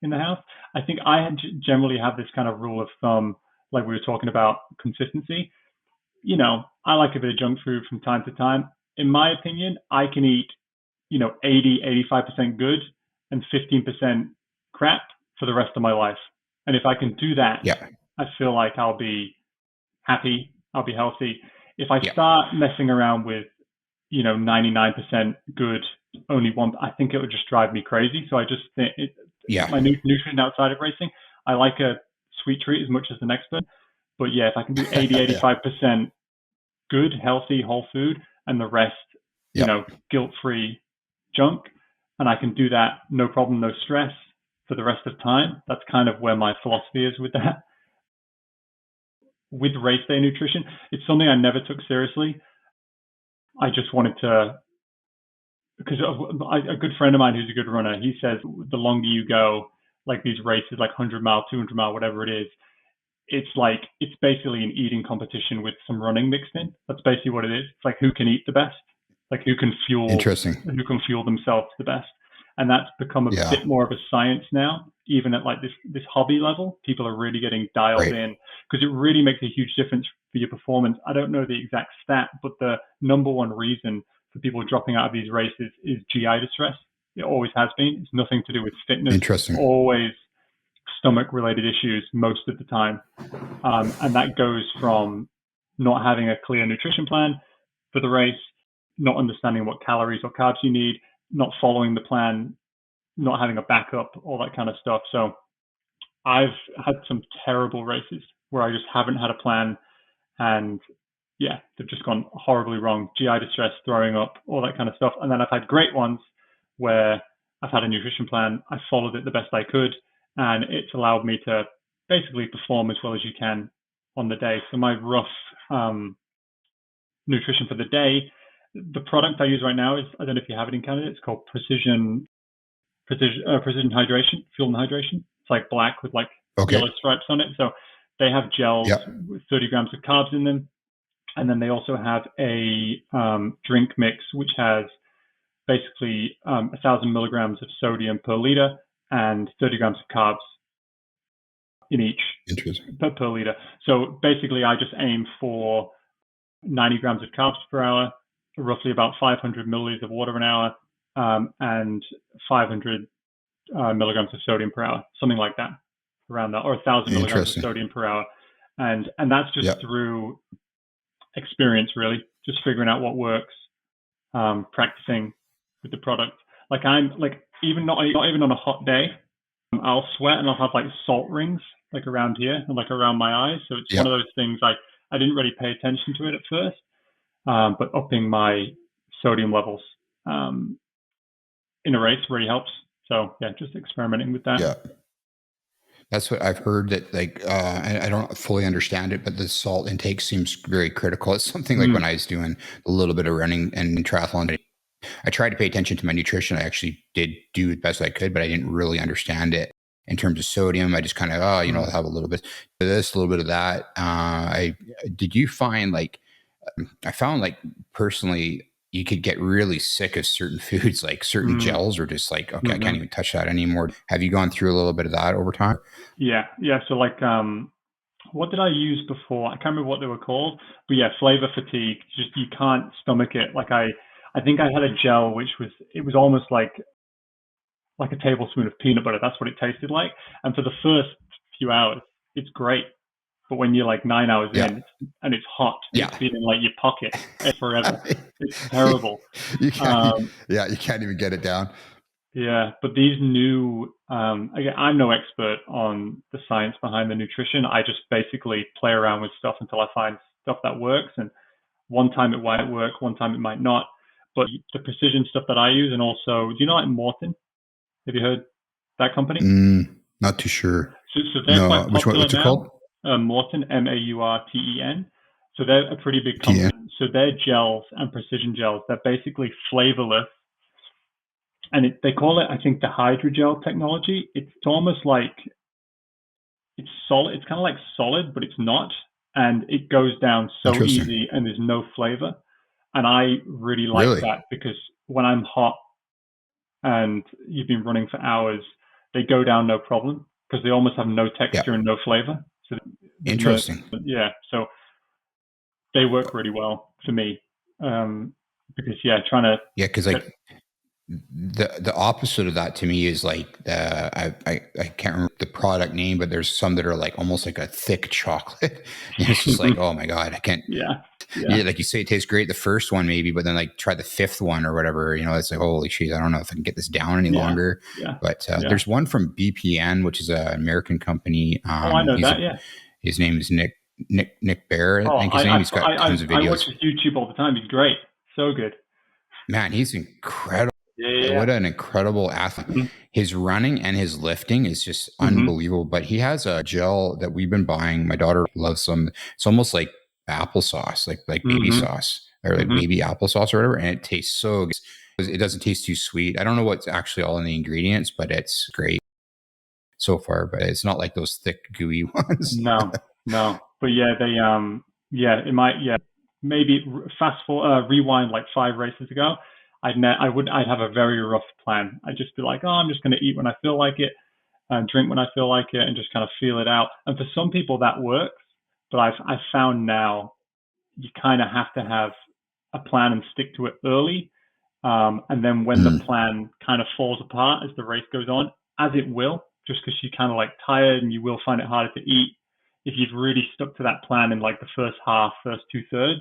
in the house. I think generally have this kind of rule of thumb, like we were talking about consistency. I like a bit of junk food from time to time. In my opinion, I can eat 80, 85% good and 15% crap for the rest of my life. And if I can do that, Yeah. I feel like I'll be happy, I'll be healthy. If I Yeah. start messing around with, 99% good, only one, I think it would just drive me crazy. So I just think Yeah. my nutrition outside of racing, I like a sweet treat as much as the next one. But yeah, if I can do 80, Yeah. 85% good, healthy, whole food, and the rest, Yeah. guilt-free junk, and I can do that no problem, no stress for the rest of time. That's kind of where my philosophy is with that. With race day nutrition, it's something I never took seriously. I just wanted to, because a good friend of mine who's a good runner, he says the longer you go, like these races, like 100 mile, 200 mile, whatever it is, it's basically an eating competition with some running mixed in. That's basically what it is. It's like who can eat the best, like Interesting. who can fuel themselves the best, and that's become a Yeah. bit more of a science now. Even at like this hobby level, people are really getting dialed Right. in because it really makes a huge difference for your performance. I don't know the exact stat, but the number one reason for people dropping out of these races is GI distress. It always has been. It's nothing to do with fitness. It's Interesting. always stomach related issues most of the time. And that goes from not having a clear nutrition plan for the race, not understanding what calories or carbs you need, not following the plan, not having a backup, all that kind of stuff. So I've had some terrible races where I just haven't had a plan, and yeah, they've just gone horribly wrong. GI distress, throwing up, all that kind of stuff. And then I've had great ones where I've had a nutrition plan, I followed it the best I could, and it's allowed me to basically perform as well as you can on the day. So my rough nutrition for the day, the product I use right now is, I don't know if you have it in Canada, it's called precision hydration, fuel and hydration. It's like black with like Okay. yellow stripes on it. So they have gels Yeah. with 30 grams of carbs in them. And then they also have a drink mix, which has basically 1,000 milligrams of sodium per liter and 30 grams of carbs in each Interesting. per liter. So basically, I just aim for 90 grams of carbs per hour, roughly about 500 milliliters of water an hour, and 500 milligrams of sodium per hour, something like that, around that, or 1,000 milligrams of Interesting. sodium per hour. And that's just Yeah. through experience, really, just figuring out what works, practicing with the product. Like I'm like even not even on a hot day, I'll sweat and I'll have like salt rings like around here and like around my eyes. So it's one Yeah. of those things I didn't really pay attention to it at first, but upping my sodium levels in a race really helps. So yeah, just experimenting with that. Yeah. That's what I've heard, that like I don't fully understand it, but the salt intake seems very critical. It's something like when Mm, I was doing a little bit of running and triathlon, I tried to pay attention to my nutrition. I actually did do the best I could, but I didn't really understand it in terms of sodium. I just kind of, mm, have a little bit of this, a little bit of that. I did you find like I found like personally you could get really sick of certain foods, like certain mm, gels are just like, okay, I mm-hmm. can't even touch that anymore. Have you gone through a little bit of that over time? Yeah, yeah. So like, what did I use before? I can't remember what they were called, but yeah, flavor fatigue. Just you can't stomach it. Like I think I had a gel which it was almost like a tablespoon of peanut butter. That's what it tasted like. And for the first few hours, it's great. But when you're like 9 hours Yeah. in and it's hot and it's Yeah. feeling like your pocket forever, it's terrible. You can't, Um, yeah, you can't even get it down. Yeah, but these new, again, I'm no expert on the science behind the nutrition. I just basically play around with stuff until I find stuff that works. And one time it might work, one time it might not. But the precision stuff that I use, and also, do you know like Morton? Have you heard that company? Not too sure. So they're No, quite which one? popular What's it now. called? Morton, Maurten. So they're a pretty big TN. company. So their gels and precision gels, they're basically flavorless, and they call it, I think, the hydrogel technology. It's almost like it's solid. It's kind of like solid, but it's not, and it goes down so Interesting. easy, and there's no flavor. And I really like Really? that because when I'm hot and you've been running for hours, they go down no problem because they almost have no Yeah. texture and no flavor. So there's no, Interesting. yeah. So they work really well for me because yeah, trying to Yeah, because get. like the opposite of that to me is like I can't remember the product name, but there's some that are like almost like a thick chocolate. And it's just like, oh my god, I can't. Yeah, Yeah, yeah, like you say, it tastes great the first one maybe, but then like try the fifth one or whatever. It's like, holy shit, I don't know if I can get this down any yeah, longer. yeah, But yeah. there's one from BPN, which is an American company. Oh, I know that. Yeah. His name is Nick Bear, I Oh, think his name. He's got tons of I watch videos. his YouTube all the time. He's great. So good. Man, he's incredible. Yeah. What an incredible athlete. Mm-hmm. His running and his lifting is just Mm-hmm. unbelievable. But he has a gel that we've been buying. My daughter loves some. It's almost like applesauce, like baby Mm-hmm. sauce or like Mm-hmm. baby applesauce or whatever. And it tastes so good. It doesn't taste too sweet. I don't know what's actually all in the ingredients, but it's great so far. But it's not like those thick, gooey ones. No, no. But yeah, yeah, it might, yeah, maybe rewind like 5 races ago. I'd have a very rough plan. I'd just be like, oh, I'm just going to eat when I feel like it and drink when I feel like it and just kind of feel it out. And for some people that works, but I've found now you kind of have to have a plan and stick to it early. And then when the Mm, plan kind of falls apart as the race goes on, as it will, just because you're kind of like tired and you will find it harder to eat. If you've really stuck to that plan in like the first half, first 2/3,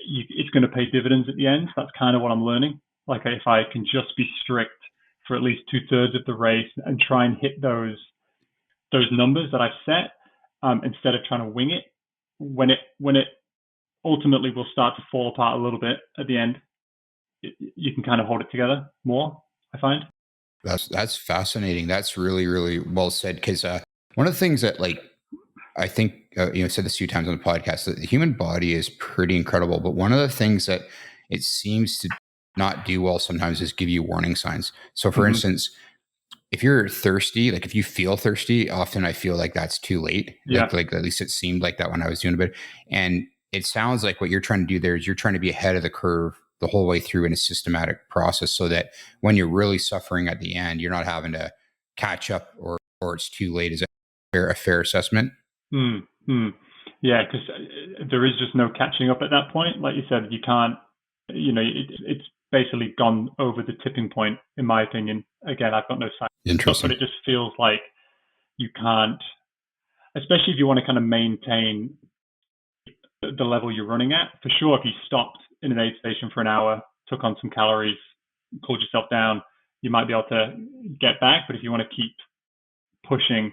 it's going to pay dividends at the end. That's kind of what I'm learning. Like if I can just be strict for at least 2/3 of the race and try and hit those numbers that I've set, instead of trying to wing it, when it ultimately will start to fall apart a little bit at the end, you can kind of hold it together more, I find. that's fascinating. That's really, really well said. Because one of the things that like I think I've said this a few times on the podcast that the human body is pretty incredible. But one of the things that it seems to not do well sometimes is give you warning signs. So, for Mm-hmm. instance, if you're thirsty, like if you feel thirsty, often I feel like that's too late. Yeah. Like at least it seemed like that when I was doing a bit. And it sounds like what you're trying to do there is you're trying to be ahead of the curve the whole way through in a systematic process, so that when you're really suffering at the end, you're not having to catch up or it's too late. Is that a fair assessment? Mm-hmm. Yeah, because there is just no catching up at that point. Like you said, you can't. It's basically gone over the tipping point, in my opinion. Again, I've got no science, but Interesting. it just feels like you can't, especially if you want to kind of maintain the level you're running at. For sure, if you stopped in an aid station for an hour, took on some calories, cooled yourself down, you might be able to get back. But if you want to keep pushing,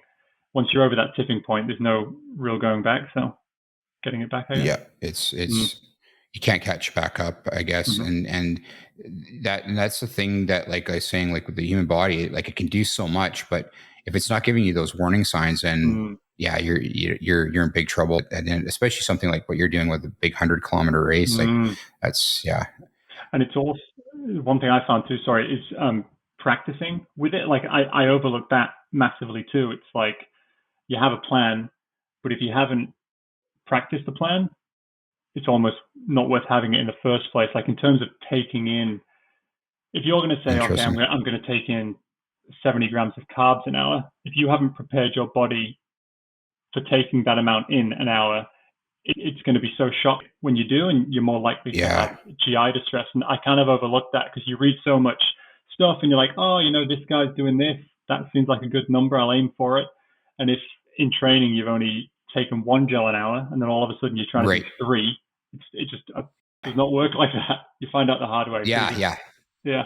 once you're over that tipping point, there's no real going back. So getting it back, I guess. Yeah, it's Mm-hmm. you can't catch back up, I guess, Mm-hmm. and that's the thing that, like I was saying, like with the human body, like it can do so much, but if it's not giving you those warning signs, then yeah, you're in big trouble, and then especially something like what you're doing with a big 100-kilometer race, like Mm-hmm. that's yeah, And it's also one thing I found too. Sorry, is practicing with it. Like I overlooked that massively too. It's like you have a plan, but if you haven't practiced the plan, it's almost not worth having it in the first place. Like in terms of taking in, if you're going to say, okay, interesting. I'm going to take in 70 grams of carbs an hour, if you haven't prepared your body for taking that amount in an hour, it's going to be so shocked when you do, and you're more likely to have Yeah, GI distress. And I kind of overlooked that because you read so much stuff and you're like, oh, this guy's doing this. That seems like a good number. I'll aim for it. And if in training you've only taken one gel an hour and then all of a sudden you're trying to do right. three, it just does not work like that. You find out the hard way. So Yeah, just, yeah. yeah.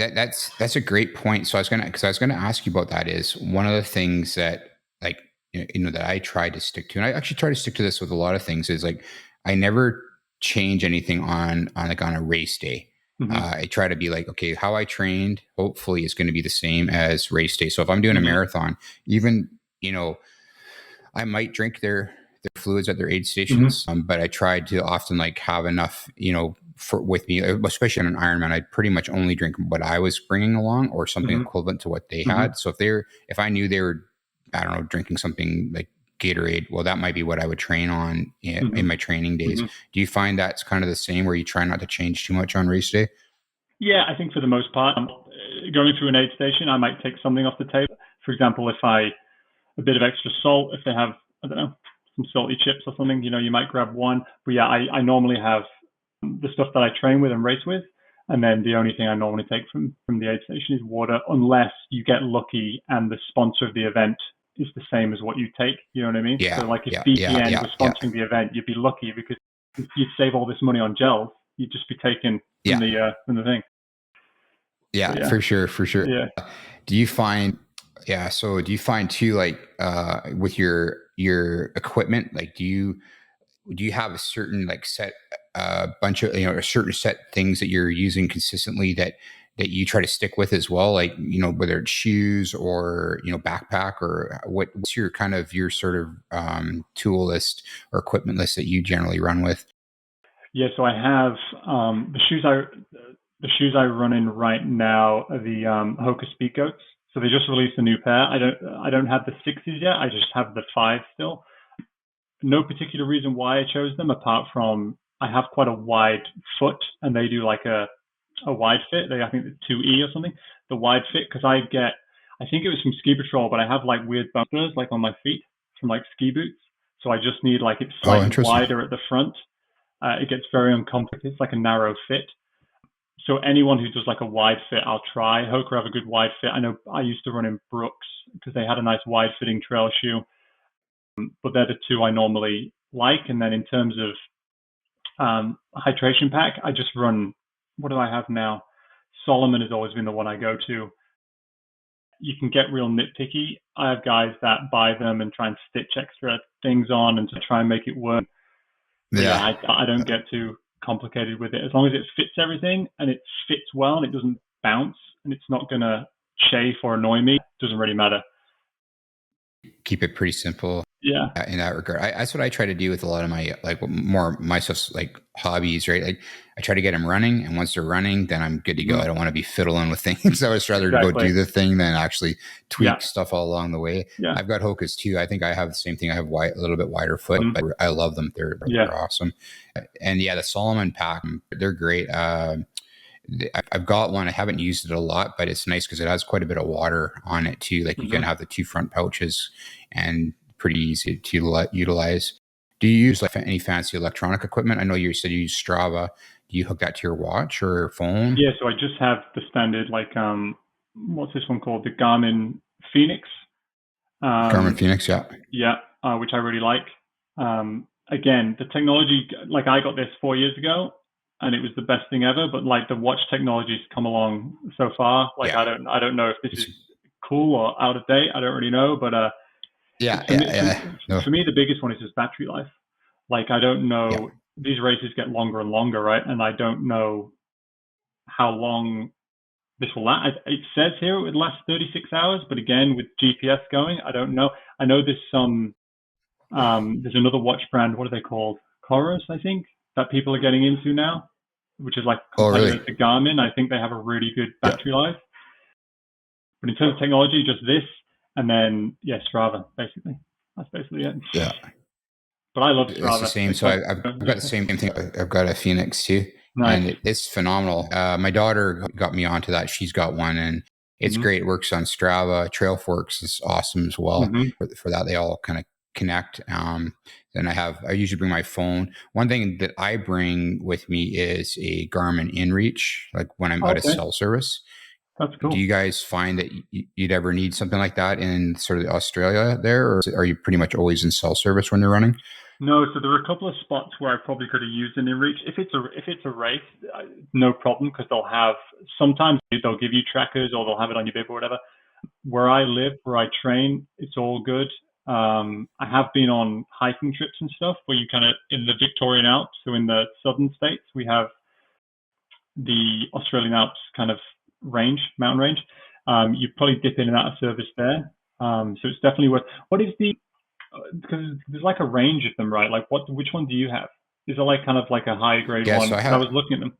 That's a great point. So I was gonna ask you about that. Is one of the things that like that I try to stick to, and I actually try to stick to this with a lot of things. Is like I never change anything on a race day. Hmm. I try to be like, okay, how I trained hopefully is going to be the same as race day. So if I'm doing a Hmm. marathon, even I might drink their fluids at their aid Hmm. stations, but I tried to often like have enough, for with me, especially on an Ironman. I pretty much only drink what I was bringing along or something Hmm. equivalent to what they Hmm. had. So if I knew they were, I don't know, drinking something like Gatorade, well, that might be what I would train on in Hmm. my training days. Hmm. Do you find that's kind of the same where you try not to change too much on race day? Yeah, I think for the most part, going through an aid station, I might take something off the table. For example, if a bit of extra salt, if they have, I don't know, some salty chips or something, you might grab one. But yeah, I normally have the stuff that I train with and race with. And then the only thing I normally take from the aid station is water, unless you get lucky and the sponsor of the event is the same as what you take. You know what I mean? So Yeah, like if yeah, yeah, BPN yeah, was yeah, sponsoring the event, you'd be lucky because you'd save all this money on gels. You'd just be taking yeah, from the thing. But yeah, yeah, for sure, for sure. yeah. Do you find, yeah, so do you find too, like, with your equipment, like, do you have a certain like set bunch of, a certain set things that you're using consistently that you try to stick with as well, like, whether it's shoes or backpack, or what's your kind of your sort of tool list or equipment list that you generally run with? Yeah, so I have the shoes I run in right now are the Hoka Speed Goats. So they just released a new pair. I don't have the sixes yet. I just have the five still. No particular reason why I chose them apart from I have quite a wide foot and they do like a wide fit. I think it's 2E or something. The wide fit because I think it was from Ski Patrol, but I have like weird bumpers like on my feet from like ski boots. So I just need like it's Oh, slightly interesting. wider at the front. It gets very uncomfortable. It's like a narrow fit. So anyone who does like a wide fit, I'll try. Hoka have a good wide fit. I know I used to run in Brooks because they had a nice wide fitting trail shoe, but they're the two I normally like. And then in terms of hydration pack, I just run. What do I have now? Solomon has always been the one I go to. You can get real nitpicky. I have guys that buy them and try and stitch extra things on and to try and make it work. But yeah, Yeah. I don't get too complicated with it. As long as it fits everything and it fits well and it doesn't bounce and it's not going to chafe or annoy me, it doesn't really matter. Keep it pretty simple Yeah. in that regard. That's what I try to do with a lot of my like more my stuff, like hobbies, right? Like I try to get them running, and once they're running, then I'm good to go. Hmm. I don't want to be fiddling with things. I would rather go Exactly. do the thing than actually Yeah. tweak stuff all along the way. Yeah. I've got Hokas too. I think I have the same thing. I have a little bit wider foot, Hmm. but I love them. Yeah. They're awesome. And yeah, the Solomon pack, they're great. I've got one. I haven't used it a lot, but it's nice because it has quite a bit of water on it too. Like you can Hmm. have the two front pouches and pretty easy to utilize. Do you use like any fancy electronic equipment? I know you said you use Strava. Do you hook that to your watch or phone? Yeah. So I just have the standard, like, what's this one called? The Garmin Phoenix. Garmin Um, Phoenix, yeah. yeah, which I really like. Again, the technology, like I got this 4 years ago, and it was the best thing ever. But like the watch technology's come along so far. Like Yeah. I don't know if this It's, is cool or out of date. I don't really know. But yeah, for me, yeah, yeah. No, for me, the biggest one is just battery life. Like I don't yeah. know. These races get longer and longer, right? And I don't know how long this will last. It says here it would last 36 hours, but again, with GPS going, I don't know. I know there's another watch brand. What are they called? Chorus, I think, that people are getting into now, which is like Oh, competitor really? to Garmin. I think they have a really good Yeah. battery life. But in terms of technology, just this, and then yeah, Strava, basically. That's basically it. Yeah. But I love It's the Strava. same. It's So like I've got the same thing. I've got a Phoenix too, nice. and it's phenomenal. My daughter got me onto that. She's got one, and it's Hmm. great. It works on Strava. Trailforks is awesome as well. Hmm. For that, they all kind of connect. Then I usually bring my phone. One thing that I bring with me is a Garmin InReach, like when I'm Oh, out of okay, cell service. that's Do cool. you guys find that you'd ever need something like that in sort of Australia there, or are you pretty much always in cell service when you're running? No, so there are a couple of spots where I probably could have used an inReach. If it's a race, no problem, because sometimes they'll give you trackers or they'll have it on your bib or whatever. Where I live, where I train, it's all good. I have been on hiking trips and stuff where you kind of in the Victorian Alps, so in the southern states, we have the Australian Alps kind of mountain range. You probably dip in and out of service there. So it's definitely worth. What is because there's like a range of them, right? Like which one do you have? Is it like kind of like a high grade Yeah, one? so I 'Cause I have. was looking at them.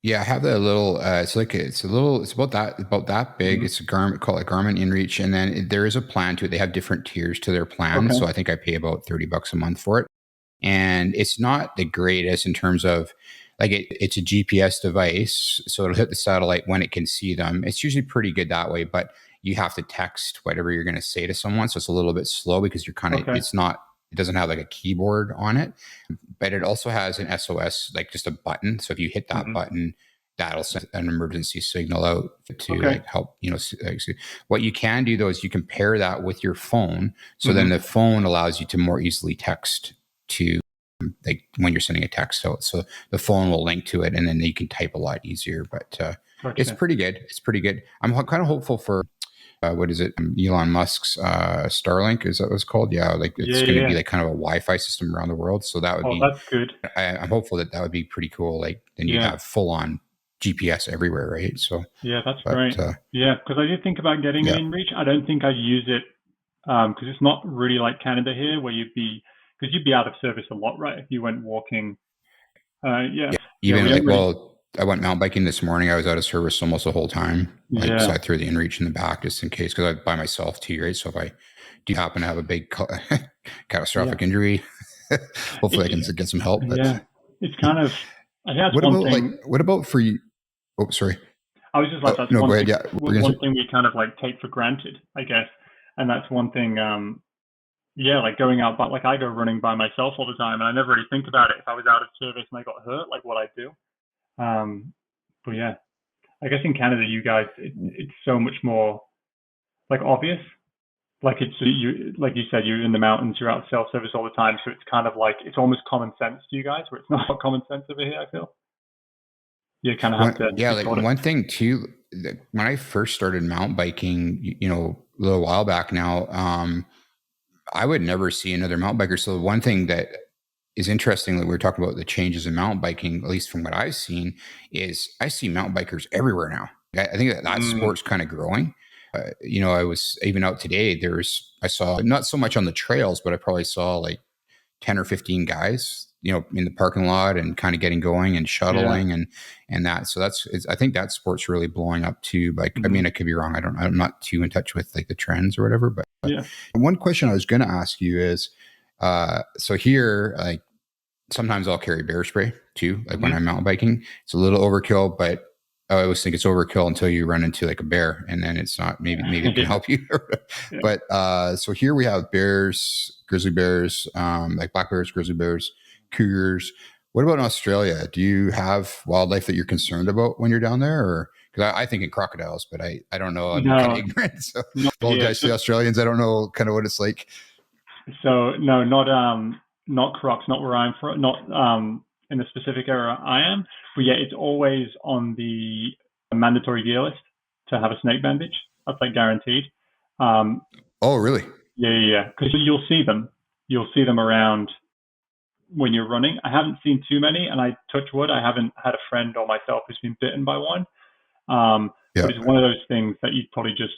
Yeah, I have that little. It's a little. It's about that big. Mhm. It's a Garmin called a Garmin InReach, and then there is a plan to it. They have different tiers to their plan, Okay. so I think I pay about $30 a month for it. And it's not the greatest in terms of like it's a GPS device, so it'll hit the satellite when it can see them. It's usually pretty good that way, but you have to text whatever you're going to say to someone, so it's a little bit slow because you're kind of Okay. it's not. It doesn't have like a keyboard on it, but it also has an SOS, like just a button. So if you hit that Hmm. button, that'll send an emergency signal out to Okay. like help, what you can do though is you can pair that with your phone. So then Hmm. the phone allows you to more easily text to like when you're sending a text out. So the phone will link to it and then you can type a lot easier, but it's Gotcha. pretty good. It's pretty good. I'm kind of hopeful for what is it? Elon Musk's Starlink, is that what it's called? Yeah, like Yeah, it's yeah, going to be yeah. like kind of a Wi-Fi system around the world. So that would Oh, be, that's good. I'm hopeful that would be pretty cool. Like then you'd Yeah. have full on GPS everywhere, right? So, Yeah, that's but great. Yeah, because I did think about getting an yeah, inReach. I don't think I'd use it because it's not really like Canada here, where because you'd be out of service a lot, right? If you went walking. Yeah, yeah. yeah, we Even don't like, really. well, I went mountain biking this morning. I was out of service almost the whole time. Like, so Yeah, I threw the InReach in the back just in case because I'm by myself too, right? So if I do happen to have a big yeah. catastrophic injury, hopefully I can It's get some help. But yeah. It's kind of. I think that's one thing. what about for you? Oh, sorry. I was just like, Oh, that's no, go one ahead. thing. Yeah. We're going to One say, thing we kind of like take for granted, I guess, and that's one thing. Yeah, like going out, but like I go running by myself all the time, and I never really think about it. If I was out of service and I got hurt, like what I'd do. But yeah, I guess in Canada, you guys, it's so much more like obvious. Like like you said, you're in the mountains, you're out self-service all the time, so it's kind of like it's almost common sense to you guys, where it's not common sense over here. I feel you kind of have to yeah, be like taught it. one thing too, when I first started mountain biking, a little while back now, I would never see another mountain biker. So one thing that is interesting that we are talking about the changes in mountain biking, at least from what I've seen, is I see mountain bikers everywhere now. I think that Mm, sport's kind of growing. I was even out today. I saw not so much on the trails, but I probably saw like 10 or 15 guys, in the parking lot and kind of getting going and yeah. shuttling and that. So I think that sport's really blowing up too. Like, I Hmm. mean, I could be wrong. I'm not too in touch with like the trends or whatever, but Yeah. one question I was going to ask you is, so here, like sometimes I'll carry bear spray too. Like when Hmm. I'm mountain biking, it's a little overkill, but I always think it's overkill until you run into like a bear and then it's not, maybe it can Yeah. help you. Yeah. But so here we have bears, grizzly bears, like black bears, grizzly bears, cougars. What about in Australia? Do you have wildlife that you're concerned about when you're down there? Or because I think in crocodiles, but I don't know. I'm kind of No, ignorant. So not here. apologize to the Australians. I don't know kind of what it's like. So no, not Crocs, not where I'm from, not in the specific area I am. But yeah, it's always on the mandatory gear list to have a snake bandage. That's like guaranteed. Um, Oh, really? yeah, yeah, yeah. Because you'll see them. You'll see them around when you're running. I haven't seen too many, and I touch wood. I haven't had a friend or myself who's been bitten by one. Yeah. But it's one of those things that you'd probably just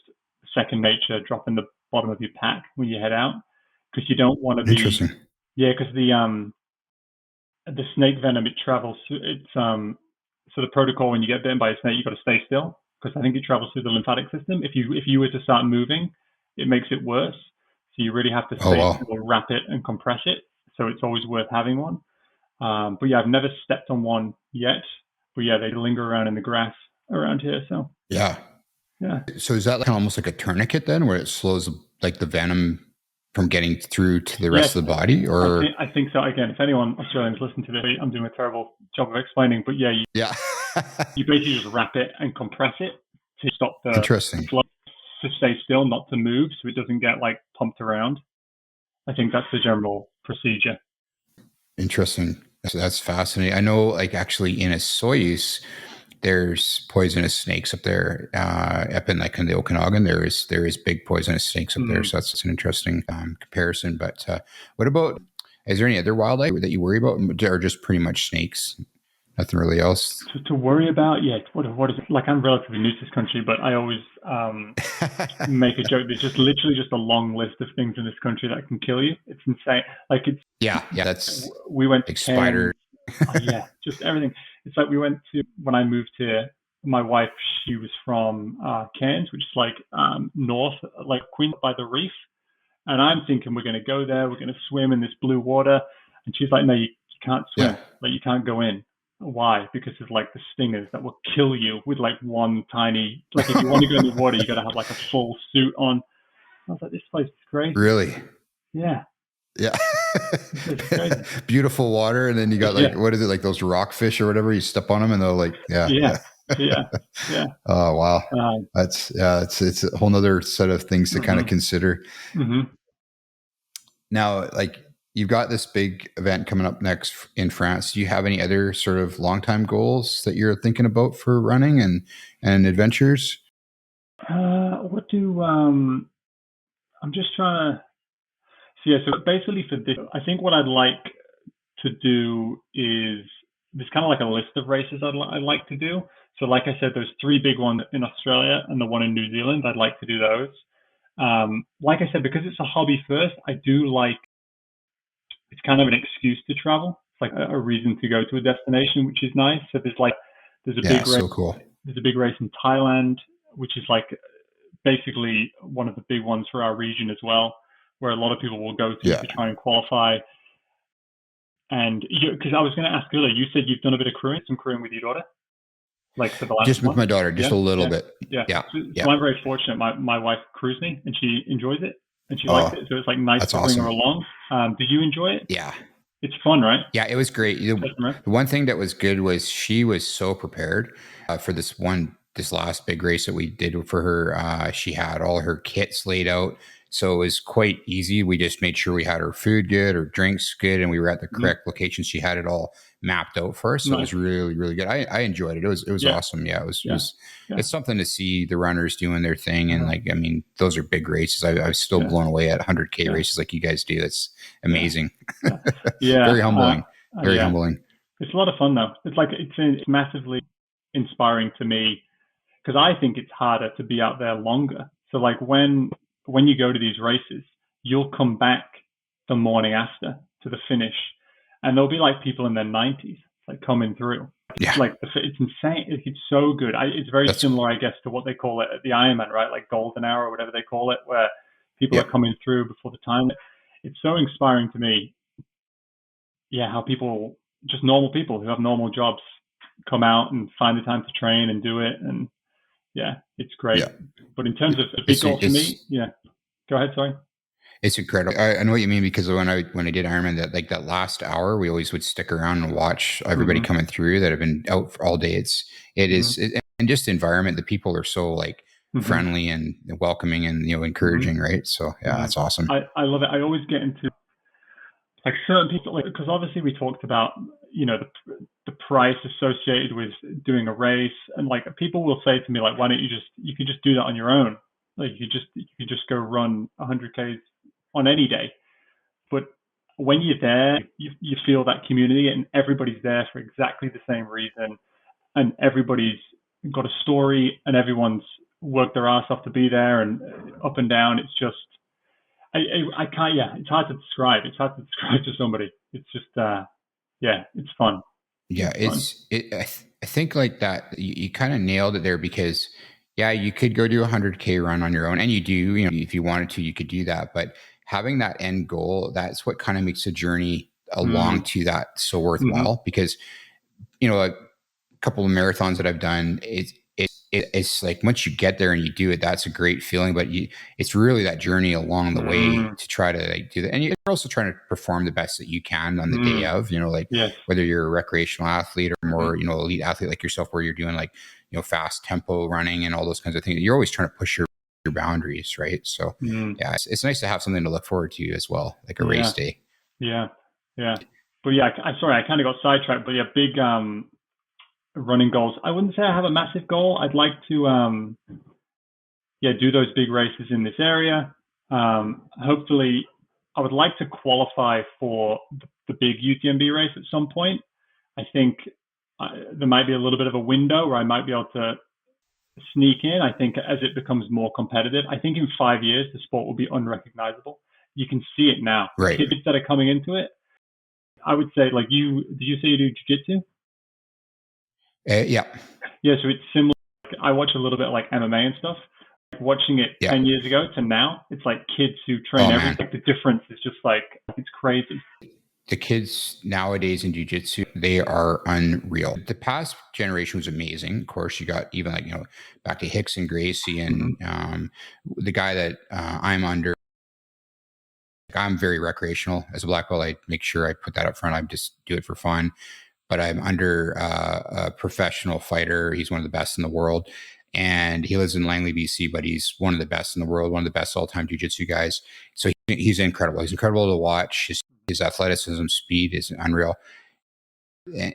second nature drop in the bottom of your pack when you head out because you don't want to be. Interesting. Yeah, because the snake venom, it travels. It's so the protocol when you get bitten by a snake, you got to stay still because I think it travels through the lymphatic system. If you were to start moving, it makes it worse. So you really have to Oh, stay wow. still, wrap it, and compress it. So it's always worth having one. But yeah, I've never stepped on one yet. But yeah, they linger around in the grass around here. So Yeah. yeah. So is that like almost like a tourniquet then, where it slows like the venom from getting through to the Yes, rest of the body? Or I think so. Again, if anyone Australians listen to this, I'm doing a terrible job of explaining. But yeah, yeah, you basically just wrap it and compress it to stop the interesting. flow to stay still, not to move, so it doesn't get like pumped around. I think that's the general procedure. Interesting. So that's fascinating. I know, like, actually in a Soyuz, there's poisonous snakes up there. Up in like in the Okanagan, there is big poisonous snakes up there. So that's an interesting comparison. But what about? Is there any other wildlife that you worry about, or just pretty much snakes? Nothing really else. To worry about, yeah. What is it? Like, I'm relatively new to this country, but I always make a joke. There's just literally just a long list of things in this country that can kill you. It's insane. Like, it's Yeah. That's we went to like spider. yeah, just everything. It's like we went to, when I moved here, my wife, she was from Cairns, which is like north, like Queen by the reef. And I'm thinking we're going to go there, we're going to swim in this blue water. And she's like, no, you can't swim. Yeah. Like, you can't go in. Why? Because of like the stingers that will kill you with like one tiny, like if you want to go in the water, you got to have like a full suit on. I was like, this place is crazy. Really? Yeah. Yeah. It's crazy. Beautiful water. And then you got like, what is it? Like those rockfish or whatever, you step on them and they'll like, Yeah. Oh, wow. It's a whole nother set of things to kind of consider. Now, like, you've got this big event coming up next in France. Do you have any other sort of long time goals that you're thinking about for running and adventures? I'm just trying to, so basically for this, I think what I'd like to do is, there's kind of like a list of races I'd like to do. So like I said, there's 3 big ones in Australia and the one in New Zealand. I'd like to do those. Like I said, because it's a hobby first, I do like, it's kind of an excuse to travel. It's like a reason to go to a destination, which is nice. So there's a big race. So cool. There's a big race in Thailand, which is like basically one of the big ones for our region as well, where a lot of people will go to try and qualify. And because I was going to ask earlier, you said you've done a bit of some crewing with your daughter, like for the last just month? With my daughter, just a little bit. So I'm very fortunate. My wife crews me, and she enjoys it, and she likes it. So it's like nice to bring her along. Did you enjoy it? Yeah. It's fun, right? Yeah, it was great. The one thing that was good was she was so prepared for this last big race that we did for her. She had all her kits laid out. So it was quite easy. We just made sure we had her food good, her drinks good, and we were at the correct location. She had it all mapped out for us. So it was really, really good. I enjoyed it. It was awesome. Yeah, it's something to see the runners doing their thing. And like, I mean, those are big races. I was still blown away at 100K races like you guys do. That's amazing. Very humbling. Very humbling. It's a lot of fun though. It's like, it's massively inspiring to me, because I think it's harder to be out there longer. So like when you go to these races, you'll come back the morning after to the finish, and there'll be like people in their 90s like coming through. Yeah. Like it's insane. It's so good. It's very similar, I guess, to what they call it at the Ironman, right? Like golden hour or whatever they call it, where people are coming through before the time. It's so inspiring to me. Yeah, how people, just normal people who have normal jobs, come out and find the time to train and do it. And yeah, it's great. Yeah. But in terms of a big goal for me, go ahead. Sorry. It's incredible. I know what you mean, because when I did Ironman, that last hour, we always would stick around and watch everybody coming through that have been out for all day. And just the environment, the people are so like friendly and welcoming and encouraging, right? So that's awesome. I love it. I always get into like certain people, like, because obviously we talked about the price associated with doing a race, and like people will say to me like, why don't you could just do that on your own, like you could just go run 100Ks on any day. But when you're there, you feel that community, and everybody's there for exactly the same reason, and everybody's got a story, and everyone's worked their ass off to be there, and up and down. It's just I can't. Yeah, it's hard to describe. It's hard to describe to somebody. It's just it's fun. Yeah, I think like that you kind of nailed it there, because you could go do 100K run on your own, and you do, if you wanted to, you could do that. But having that end goal, that's what kind of makes the journey along to that so worthwhile. Because a couple of marathons that I've done, it's like once you get there and you do it, that's a great feeling. But it's really that journey along the way to try to like do that. And you're also trying to perform the best that you can on the day of, whether you're a recreational athlete or more, elite athlete like yourself, where you're doing like, fast tempo running and all those kinds of things. You're always trying to push your boundaries, right? So yeah, it's nice to have something to look forward to as well, like a race day. Yeah. But yeah, I'm sorry, I kind of got sidetracked. But yeah, big running goals. I wouldn't say I have a massive goal. I'd like to do those big races in this area. Hopefully, I would like to qualify for the big UTMB race at some point. I think there might be a little bit of a window where I might be able to sneak in. I think as it becomes more competitive, I think in 5 years, the sport will be unrecognizable. You can see it now. Right. Kids that are coming into it, I would say, like did you say you do jiu-jitsu? Yeah. Yeah, so it's similar. I watch a little bit like MMA and stuff. Watching it 10 years ago to now, it's like kids who train everything. The difference is just like, it's crazy. The kids nowadays in jiu-jitsu, they are unreal. The past generation was amazing. Of course, you got even like, back to Hicks and Gracie and the guy that I'm under. I'm very recreational as a black belt. I make sure I put that up front. I just do it for fun. But I'm under a professional fighter. He's one of the best in the world. And he lives in Langley, BC, but he's one of the best in the world, one of the best all-time jiu-jitsu guys. So he's incredible. He's incredible to watch. His athleticism, speed is unreal.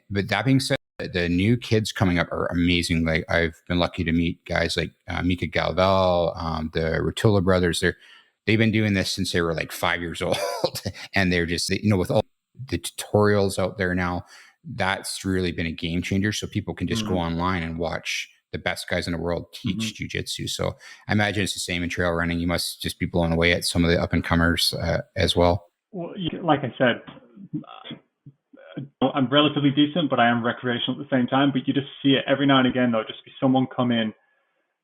But that being said, the new kids coming up are amazing. Like I've been lucky to meet guys like Mika Galval, the Rotula brothers. They've been doing this since they were like 5 years old, and they're just with all the tutorials out there now, that's really been a game changer. So people can just go online and watch the best guys in the world teach jiu-jitsu. So I imagine it's the same in trail running. You must just be blown away at some of the up and comers as well. Well, like I said, I'm relatively decent, but I am recreational at the same time. But you just see it every now and again. There'll just be someone come in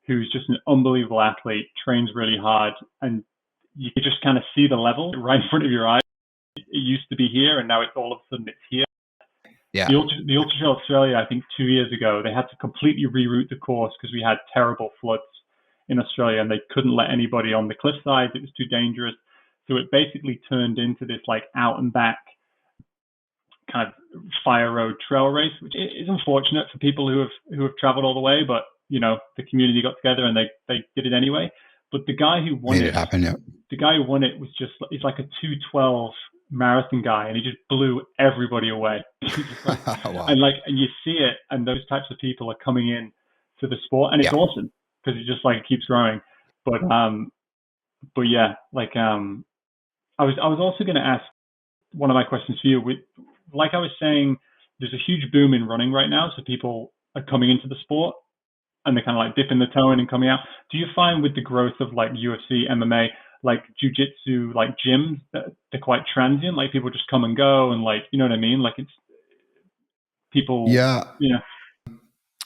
who's just an unbelievable athlete, trains really hard, and you can just kind of see the level right in front of your eyes. It used to be here, and now it's all of a sudden it's here. Yeah. The Ultra Trail Australia, I think 2 years ago, they had to completely reroute the course because we had terrible floods in Australia, and they couldn't let anybody on the cliff sides. It was too dangerous. So it basically turned into this like out and back kind of fire road trail race, which is unfortunate for people who have traveled all the way, but the community got together and they did it anyway. But the guy who won it happen, yeah. The guy who won it was he's like a 2:12 marathon guy, and he just blew everybody away. Wow. And you see it, and those types of people are coming in to the sport, and it's awesome because it just like it keeps growing. But yeah, I was also going to ask one of my questions for you. Like I was saying, there's a huge boom in running right now, so people are coming into the sport and they're kind of like dipping the toe in and coming out. Do you find with the growth of like UFC, MMA, like jiu-jitsu, like gyms, that they're quite transient? Like people just come and go, and like, you know what I mean? Like it's people. Yeah.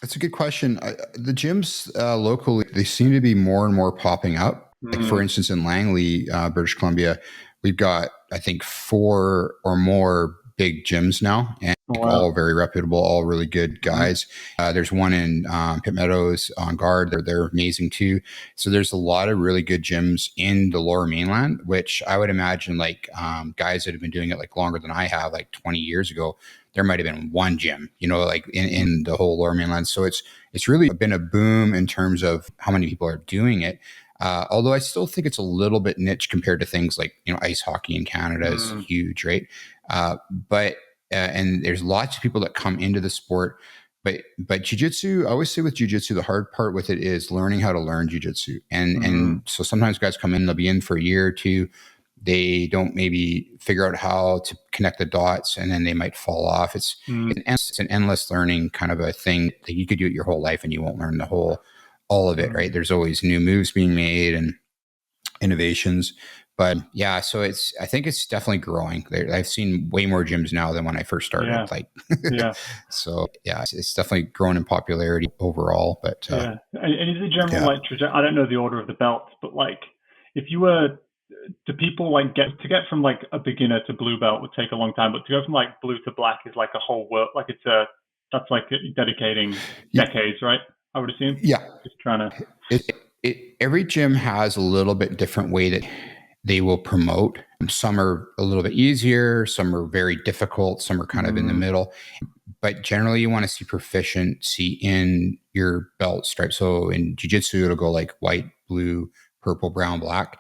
That's a good question. The gyms locally, they seem to be more and more popping up. Like for instance, in Langley, British Columbia, we've got, I think, 4 or more big gyms now, and all very reputable, all really good guys. There's one in Pitt Meadows on Guard. They're amazing too. So there's a lot of really good gyms in the Lower Mainland, which I would imagine like guys that have been doing it like longer than I have, like 20 years ago, there might have been one gym, like in the whole Lower Mainland. So it's really been a boom in terms of how many people are doing it. Although I still think it's a little bit niche compared to things like, ice hockey in Canada is huge, right? But there's lots of people that come into the sport, but jiu-jitsu, I always say with jiu-jitsu, the hard part with it is learning how to learn jiu-jitsu. And so sometimes guys come in, they'll be in for a year or two. They don't maybe figure out how to connect the dots, and then they might fall off. It's an endless learning kind of a thing that you could do it your whole life and you won't learn all of it, right? There's always new moves being made and innovations. But yeah, so I think it's definitely growing. I've seen way more gyms now than when I first started. So yeah, it's definitely grown in popularity overall. But and is the general I don't know the order of the belts, but like if you were, do people like get from like a beginner to blue belt would take a long time, but to go from like blue to black is like a whole world. Like that's like dedicating decades, right? I would assume. Yeah. Just trying to. Every gym has a little bit different way that they will promote. Some are a little bit easier. Some are very difficult. Some are kind of in the middle. But generally, you want to see proficiency in your belt stripe. So in jiu-jitsu, it'll go like white, blue, purple, brown, black.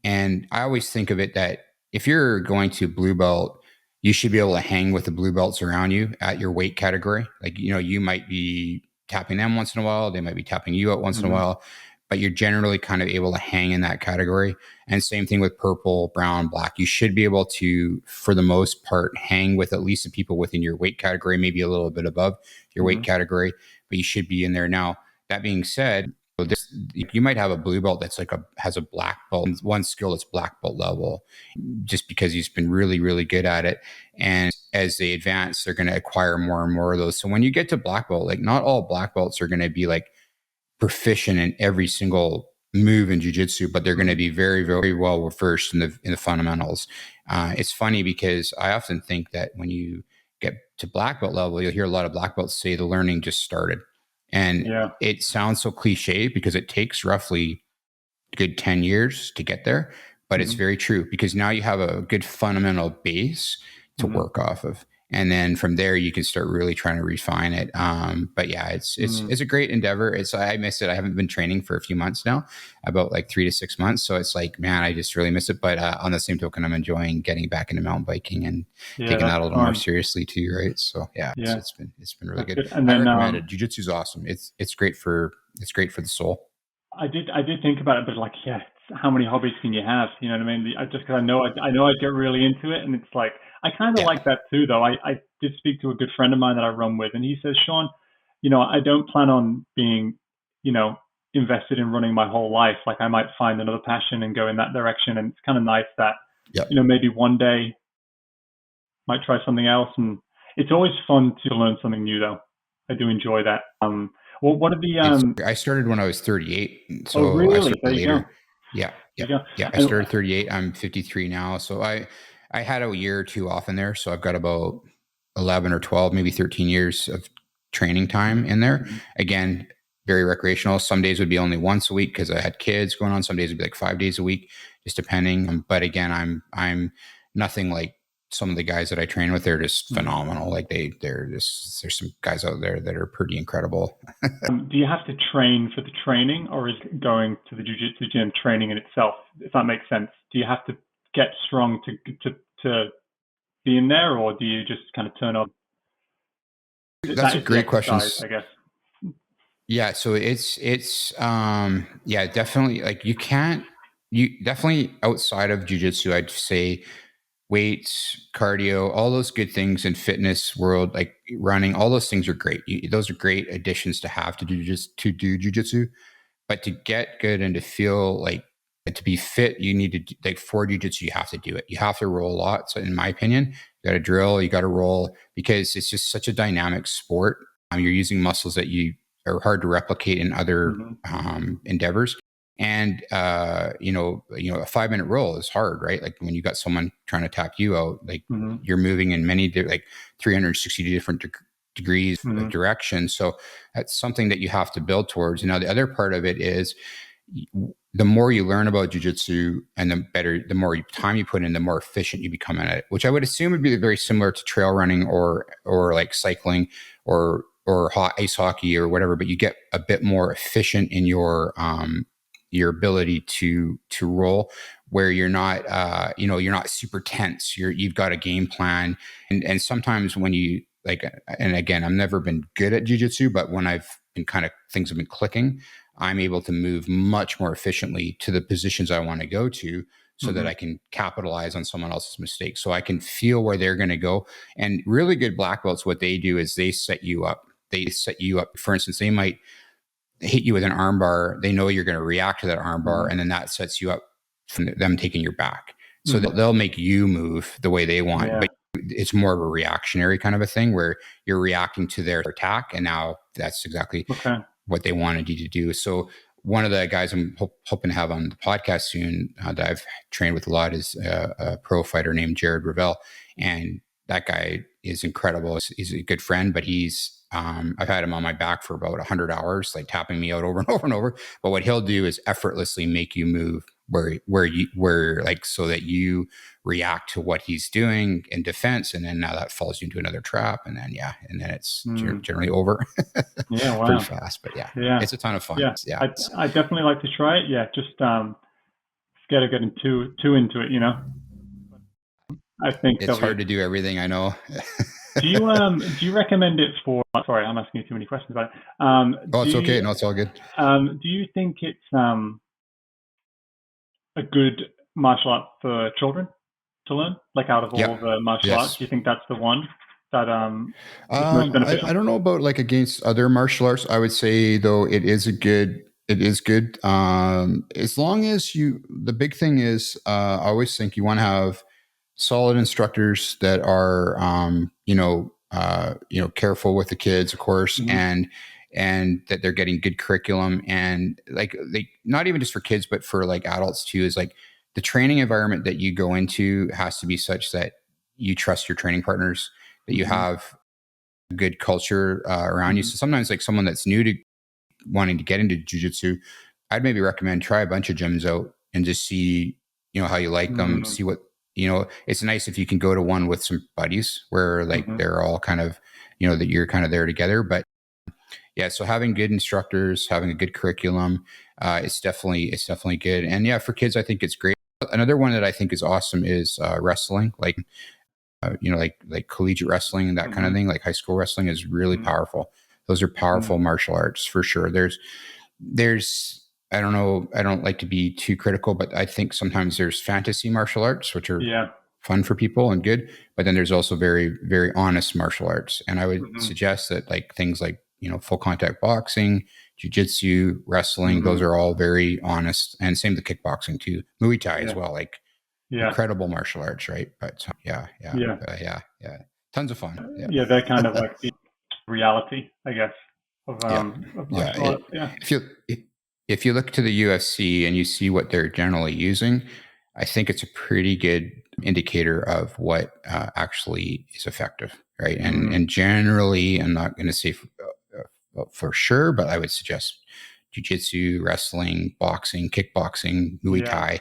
And I always think of it that if you're going to blue belt, you should be able to hang with the blue belts around you at your weight category. Like, you might be tapping them once in a while. They might be tapping you out once in a while, but you're generally kind of able to hang in that category. And same thing with purple, brown, black. You should be able to, for the most part, hang with at least the people within your weight category, maybe a little bit above your weight category, but you should be in there. Now, that being said, you might have a blue belt that's has a black belt, one skill that's black belt level, just because he's been really, really good at it. And as they advance, they're going to acquire more and more of those. So when you get to black belt, like not all black belts are going to be like proficient in every single move in jiu-jitsu, but they're going to be very, very well versed in the fundamentals. It's funny because I often think that when you get to black belt level, you'll hear a lot of black belts say the learning just started. And it sounds so cliche because it takes roughly a good 10 years to get there, but it's very true because now you have a good fundamental base to work off of. And then from there, you can start really trying to refine it. But yeah, it's a great endeavor. I miss it. I haven't been training for a few months now, about like 3 to 6 months. So it's like, man, I just really miss it. But on the same token, I'm enjoying getting back into mountain biking and taking that a little more seriously too, right? So it's been really good. And then, I recommend it. Jiu-jitsu is awesome. It's great for the soul. I did think about it, but like, how many hobbies can you have? You know what I mean? Just because I know I'd get really into it, and it's like I kind of like that too. Though I did speak to a good friend of mine that I run with, and he says, Shaun, I don't plan on being, invested in running my whole life. Like I might find another passion and go in that direction, and it's kind of nice that maybe one day might try something else. And it's always fun to learn something new, though. I do enjoy that. Well, what are the? I started when I was 38, so really? I started there you later. Go. Yeah. I started 38. I'm 53 now, so I had a year or two off in there, so I've got about 11 or 12, maybe 13 years of training time in there. Again, very recreational. Some days would be only once a week because I had kids going on. Some days would be like 5 days a week, just depending. But again, I'm nothing like some of the guys that I train with. They're just phenomenal. Like there's some guys out there that are pretty incredible. Do you have to train for the training, or is going to the jiu-jitsu gym training in itself, if that makes sense? Do you have to get strong to be in there, or do you just kind of turn on? That's a great question, I guess. Yeah, so it's definitely like you definitely outside of jiu-jitsu, I'd say weights, cardio, all those good things in fitness world, like running, all those things are great. Those are great additions to have to do jiu-jitsu. But to get good and to feel like to be fit, you need to like for jiu-jitsu, you have to do it. You have to roll a lot. So in my opinion, you got to drill, you got to roll because it's just such a dynamic sport. You're using muscles that you are hard to replicate in other endeavors. And a 5-minute roll is hard, right? Like when you got someone trying to tap you out, like you're moving in many like 360 different degrees of direction. So that's something that you have to build towards. Now, the other part of it is the more you learn about jiu-jitsu and the more time you put in, the more efficient you become at it, which I would assume would be very similar to trail running or like cycling or ice hockey or whatever, but you get a bit more efficient in your ability to roll, where you're not you're not super tense. You've got a game plan, and sometimes when you like, and again, I've never been good at jiu-jitsu, but when I've been things have been clicking, I'm able to move much more efficiently to the positions I want to go to, so that I can capitalize on someone else's mistakes. So I can feel where they're going to go. And really good black belts, what they do is they set you up. For instance, they might hit you with an arm bar. They know you're going to react to that arm bar, and then that sets you up from them taking your back. So they'll make you move the way they want, but it's more of a reactionary kind of a thing where you're reacting to their attack. And now that's exactly what they wanted you to do. So one of the guys I'm hoping to have on the podcast soon that I've trained with a lot is a pro fighter named Jared Ravel. And that guy is incredible. He's a good friend, but I've had him on my back for about 100 hours, like tapping me out over and over and over. But what he'll do is effortlessly make you move where like so that you react to what he's doing in defense, and then now that falls you into another trap, and then it's generally over Yeah, pretty wow. fast. But yeah, Yeah. it's a ton of fun. Yeah. Yeah. I definitely like to try it. Yeah, just scared of getting too into it, you know. I think It's there'll be. hard to do everything, I know. Do you recommend it for? Sorry, I'm asking you too many questions about it. Oh, it's okay. No, it's all good. Do you think it's a good martial art for children to learn? Like out of all the martial arts, do you think that's the one that is most beneficial? I don't know about like against other martial arts. I would say though it is good. As long as the big thing is, I always think you want to have solid instructors that are, careful with the kids, of course, Mm-hmm. and that they're getting good curriculum, and like not even just for kids, but for like adults too, is like the training environment that you go into has to be such that you trust your training partners, that you Mm-hmm. have a good culture around you. Mm-hmm. So sometimes like someone that's new to wanting to get into jiu-jitsu, I'd maybe recommend try a bunch of gyms out and just see, how you like them, Mm-hmm. see what, it's nice if you can go to one with some buddies where like Mm-hmm. they're all kind of, that you're kind of there together. But yeah, so having good instructors, having a good curriculum, it's definitely good. And yeah, for kids, I think it's great. Another one that I think is awesome is wrestling, like like collegiate wrestling and that kind of Mm-hmm. thing. Like high school wrestling is really powerful. Those are powerful martial arts for sure. There's I don't know, I don't like to be too critical, but I think sometimes there's fantasy martial arts which are Yeah. fun for people and good, but then there's also very, very honest martial arts. And I would Mm-hmm. suggest that like things like, full contact boxing, jiu-jitsu, wrestling, those Mm-hmm. are all very honest. And same with kickboxing too. Muay Thai as Yeah. well, like Yeah. incredible martial arts, right? But Yeah. yeah. Tons of fun. Yeah. Yeah. They're kind of like the reality, I guess, Yeah, of yeah. martial arts. Yeah. If you look to the UFC and you see what they're generally using, I think it's a pretty good indicator of what actually is effective, right? Mm-hmm. And generally, I'm not going to say for sure, but I would suggest jujitsu, wrestling, boxing, kickboxing, Muay Yeah. Thai,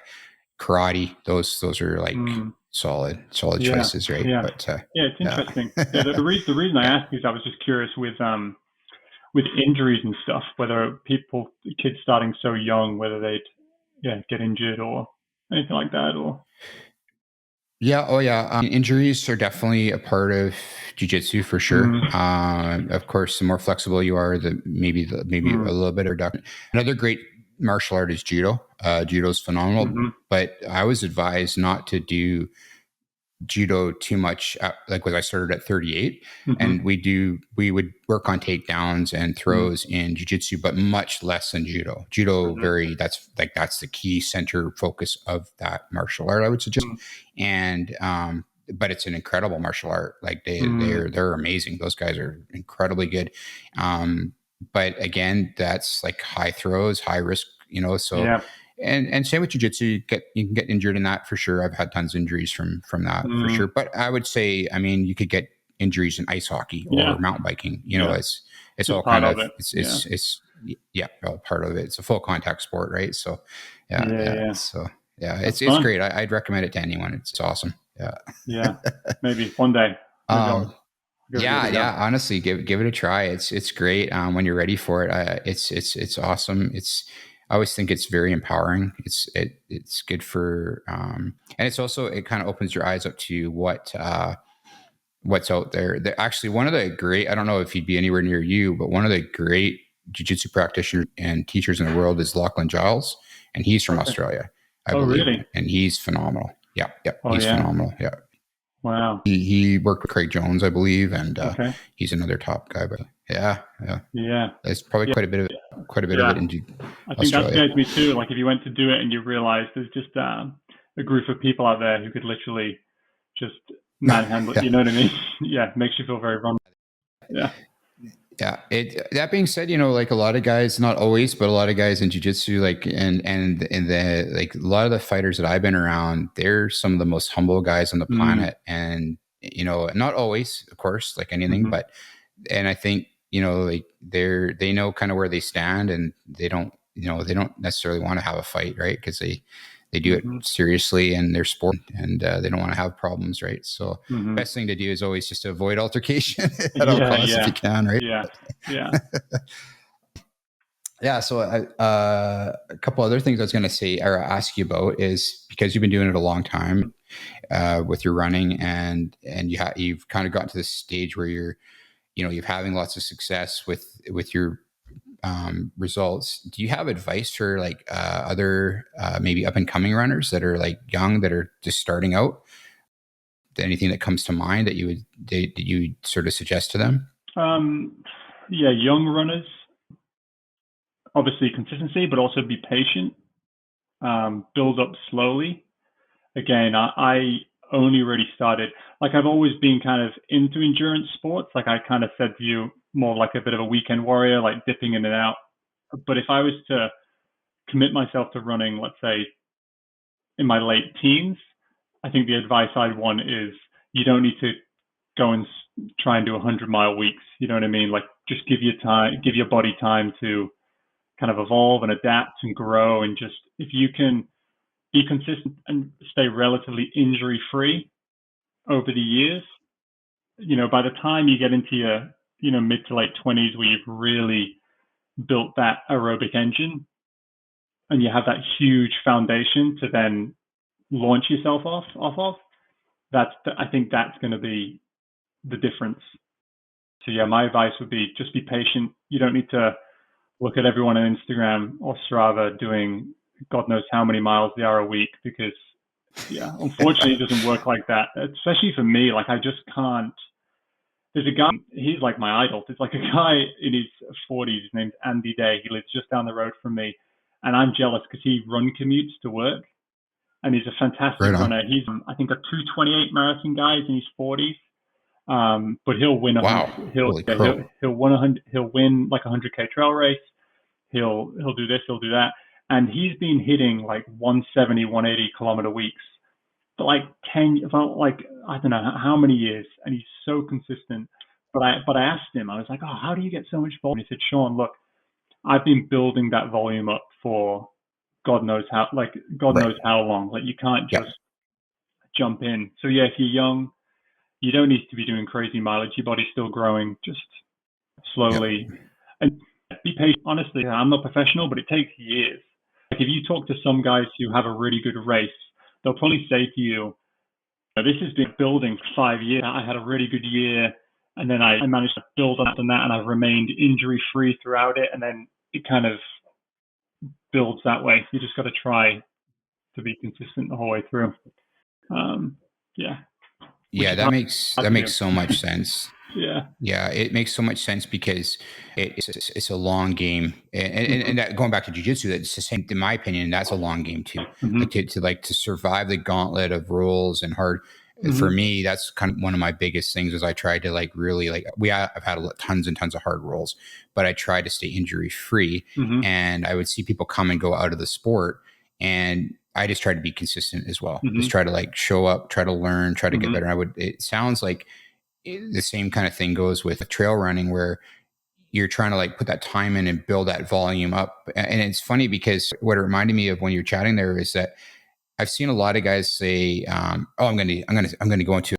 karate. Those are like Mm. solid Yeah. choices, right? Yeah. But Yeah. It's yeah, interesting. Yeah. The reason I yeah. asked is I was just curious with injuries and stuff, whether kids starting so young, whether they'd get injured or anything like that, or. Yeah. Oh, yeah. Injuries are definitely a part of jujitsu for sure. Mm, Of course, the more flexible you are, maybe a mm, little bit reduction. Another great martial art is judo. Judo is phenomenal, mm-hmm, but I was advised not to do judo too much. Like when I started at 38, mm-hmm, and we would work on takedowns and mm, throws in jujitsu, but much less than judo. Judo mm-hmm, that's the key center focus of that martial art, I would suggest. mm, And but it's an incredible martial art. Like mm, they're amazing. Those guys are incredibly good. But again, that's like high throws, high risk. So yeah, and same with jiu-jitsu, you can get injured in that for sure. I've had tons of injuries from that for mm, sure. But I would say, I mean, you could get injuries in ice hockey yeah, or mountain biking. yeah. It's Just all part kind of of it. Yeah, it's yeah, all part of it. It's a full contact sport, right? So yeah, yeah. yeah. So yeah, That's it's fun. great. I'd recommend it to anyone. It's awesome. Yeah. Yeah, maybe one day. Maybe Um, I'll give it a go. yeah. Honestly, give it a try. It's great when you're ready for it. It's awesome. I always think it's very empowering. It's good for and it's also it kind of opens your eyes up to what's out there. Actually, one of the great, I don't know if he'd be anywhere near you, but one of the great jiu-jitsu practitioners and teachers in the world is Lachlan Giles, and he's from Okay. Australia, I Oh, believe, really? and he's phenomenal. Yeah, Oh, he's yeah. phenomenal. Yeah, Wow. he worked with Craig Jones, I believe, and Okay. he's another top guy. But yeah, Yeah. there's probably Yeah. quite a bit of Yeah. it in I think that Australia. scares me too. Like if you went to do it and you realize there's just a group of people out there who could literally just manhandle it. Yeah. You know what I mean? Yeah, makes you feel very vulnerable. Yeah. Yeah. That being said, like a lot of guys, not always, but a lot of guys in jiu-jitsu, like and the like a lot of the fighters that I've been around, they're some of the most humble guys on the Mm, planet. And not always, of course, like anything, mm-hmm. but and I think, like they know kind of where they stand, and they don't they don't necessarily want to have a fight, right? Because they do it Mm-hmm. seriously in their sport, and they don't want to have problems, right? So Mm-hmm. best thing to do is always just to avoid altercation at all Yeah, costs if you can, right? yeah, yeah. Yeah. So a couple other things I was going to say or ask you about is because you've been doing it a long time with your running, and you've kind of gotten to this stage where you're having lots of success with your results. Do you have advice for like other maybe up and coming runners that are like young that are just starting out? Anything that comes to mind that you would sort of suggest to them? Yeah, young runners, obviously consistency, but also be patient. Build up slowly. Again, I only really started, like I've always been kind of into endurance sports. Like I kind of said to you, more like a bit of a weekend warrior, like dipping in and out. But if I was to commit myself to running, let's say in my late teens, I think the advice I'd want is you don't need to go and try and do 100-mile weeks. You know what I mean? Like just give your body time to kind of evolve and adapt and grow. And just if you can be consistent and stay relatively injury free over the years, by the time you get into your, mid to late 20s where you've really built that aerobic engine and you have that huge foundation to then launch yourself off of, I think that's going to be the difference. So yeah, my advice would be just be patient. You don't need to look at everyone on Instagram or Strava doing God knows how many miles they are a week, because yeah, unfortunately it doesn't work like that. Especially for me, like I just can't. There's a guy, he's like my idol. There's like a guy in his 40s, his name's Andy Day. He lives just down the road from me. And I'm jealous because he run commutes to work and he's a fantastic Right on. runner. He's, I think, a 2:28 marathon guy. He's in his 40s. But he'll win a Wow. hundred. Holy crow. He'll win 100. He'll win like a 100K trail race. He'll do this. He'll do that. And he's been hitting like 170, 180 kilometer weeks for like 10, about like I don't know how many years, and he's so consistent. But I asked him. I was like, oh, how do you get so much volume? He said, Shaun, look, I've been building that volume up for God knows how, like God Right. knows how long. Like you can't Yeah. just jump in. So yeah, if you're young, you don't need to be doing crazy mileage. Your body's still growing, just Yeah. slowly. And be patient. Honestly, I'm not professional, but it takes years. Like if you talk to some guys who have a really good race, they'll probably say to you, this has been building for 5 years. I had a really good year, and then I managed to build on that, and I've remained injury free throughout it. And then it kind of builds that way. You just got to try to be consistent the whole way through. Yeah. Which Yeah, is that hard to makes do. so much sense. Yeah. Yeah, it makes so much sense because it's a long game, and that, going back to jujitsu, that's the same. In my opinion, that's a long game too. Mm-hmm. Like to survive the gauntlet of rules and hard. Mm-hmm. For me, that's kind of one of my biggest things. Is I tried to like really like I've had tons and tons of hard rolls, but I tried to stay injury free, Mm-hmm. and I would see people come and go out of the sport, and I just tried to be consistent as well. Mm-hmm. Just try to like show up, try to learn, try to get Mm-hmm. better. It sounds like the same kind of thing goes with trail running, where you're trying to like put that time in and build that volume up. And it's funny because what it reminded me of when you're chatting there is that I've seen a lot of guys say, "Oh, I'm going to go into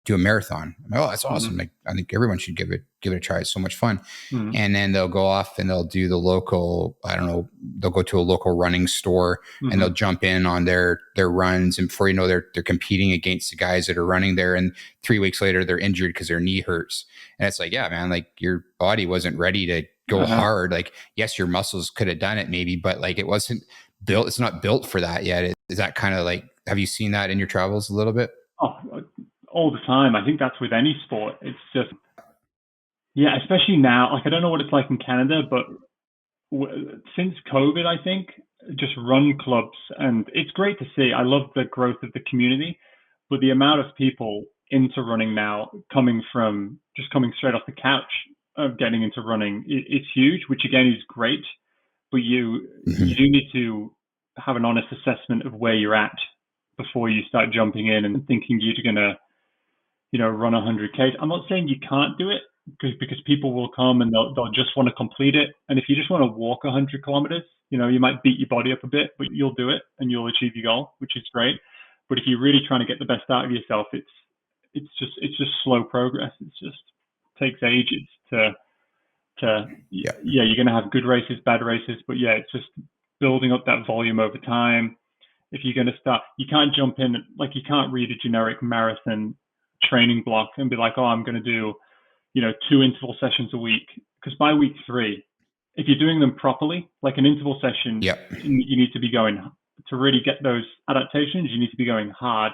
do a marathon." Oh, that's awesome! Mm-hmm. Like, I think everyone should give it a try. It's so much fun. Mm-hmm. And then they'll go off and they'll do the local. I don't know. They'll go to a local running store and they'll jump in on their runs, and before you know, they're competing against the guys that are running there. And 3 weeks later, they're injured because their knee hurts. And it's like, yeah, man, like your body wasn't ready to go hard. Like, yes, your muscles could have done it maybe, but like it wasn't built. It's not built for that yet. Is that kind of like? Have you seen that in your travels a little bit? Oh, all the time. I think that's with any sport. It's just, yeah, especially now. Like, I don't know what it's like in Canada, but since COVID, I think just run clubs, and it's great to see. I love the growth of the community, but the amount of people into running now, coming straight off the couch of getting into running, it's huge, which again is great. But you do need to have an honest assessment of where you're at before you start jumping in and thinking you're gonna, run 100K. I'm not saying you can't do it, because people will come and they'll just want to complete it. And if you just want to walk 100 kilometers, you might beat your body up a bit, but you'll do it and you'll achieve your goal, which is great. But if you're really trying to get the best out of yourself, it's just slow progress. It's just takes ages to you're going to have good races, bad races, but it's just building up that volume over time. If you're going to start, you can't jump in, like you can't read a generic marathon training block and be like, oh, I'm going to do 2 interval sessions a week, because by week 3, if you're doing them properly, like an interval session, you need to be going to really get those adaptations. You need to be going hard.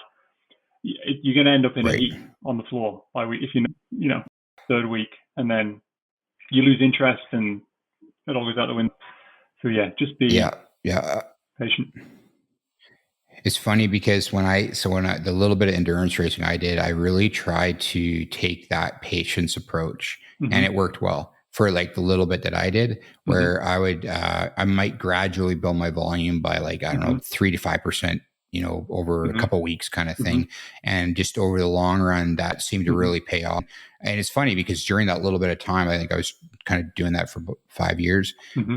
You're going to end up in a heat on the floor by week if you're 3rd week, and then you lose interest and it all goes out the window. So just be patient. It's funny because when the little bit of endurance racing I did, I really tried to take that patience approach, and it worked well for like the little bit that I did, where I would, I might gradually build my volume by like, I don't know, 3 to 5%, over a couple of weeks kind of thing. And just over the long run, that seemed to really pay off. And it's funny because during that little bit of time, I think I was kind of doing that for about 5 years.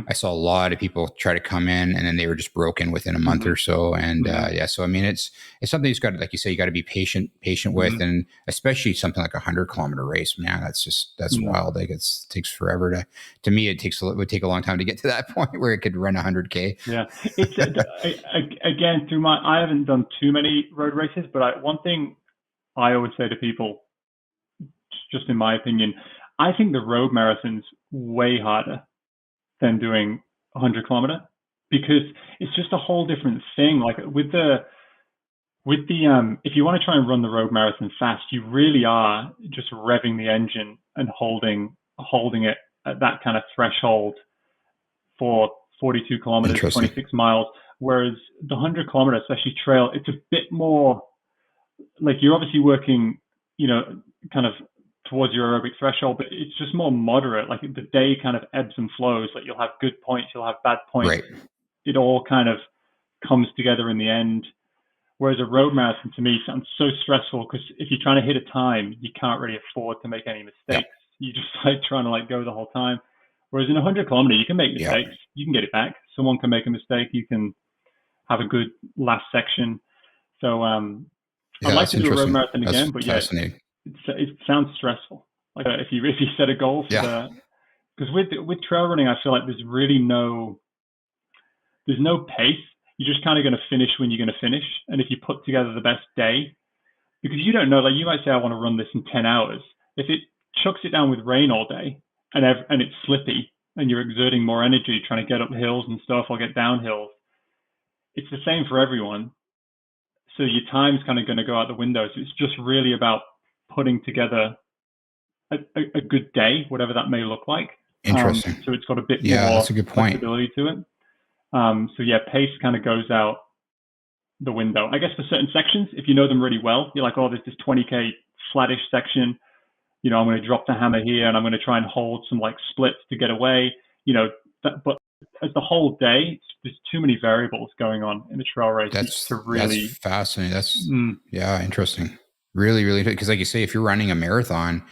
I saw a lot of people try to come in and then they were just broken within a month or so. And so I mean, it's something you've got to, like you say, you got to be patient with, and especially something like 100-kilometer race, man, that's wild. Like it takes forever to me, it would take a long time to get to that point where it could run 100K. Yeah. It's again, I haven't done too many road races, but one thing I always say to people, just in my opinion, I think the road marathon's way harder than doing 100-kilometer, because it's just a whole different thing. Like with the if you want to try and run the road marathon fast, you really are just revving the engine and holding it at that kind of threshold for 42 kilometers, 26 miles. Whereas the 100-kilometer, especially trail, it's a bit more like you're obviously working, kind of towards your aerobic threshold, but it's just more moderate. Like the day kind of ebbs and flows. Like you'll have good points, you'll have bad points. It all kind of comes together in the end. Whereas a road marathon to me sounds so stressful, because if you're trying to hit a time, you can't really afford to make any mistakes. You just like trying to like go the whole time. Whereas in 100-kilometer, you can make mistakes. You can get it back. Someone can make a mistake. You can have a good last section. So I'd like to do a road marathon again, but it sounds stressful. Like if you set a goal for because with trail running, I feel like there's no pace. You're just kind of going to finish when you're going to finish. And if you put together the best day, because you don't know, like you might say, I want to run this in 10 hours. If it chucks it down with rain all day and it's slippy and you're exerting more energy trying to get up hills and stuff or get down hills, it's the same for everyone. So your time's kind of going to go out the window. So it's just really about putting together a good day, whatever that may look like. Interesting. So it's got a bit more that's a good point. flexibility to it. Pace kind of goes out the window. I guess for certain sections, if you know them really well, you're like, oh, there's this 20K flattish section. I'm going to drop the hammer here and I'm going to try and hold some like splits to get away. But as the whole day, there's too many variables going on in a trail race. That's fascinating. That's interesting. Really, really, because like you say, if you're running a marathon,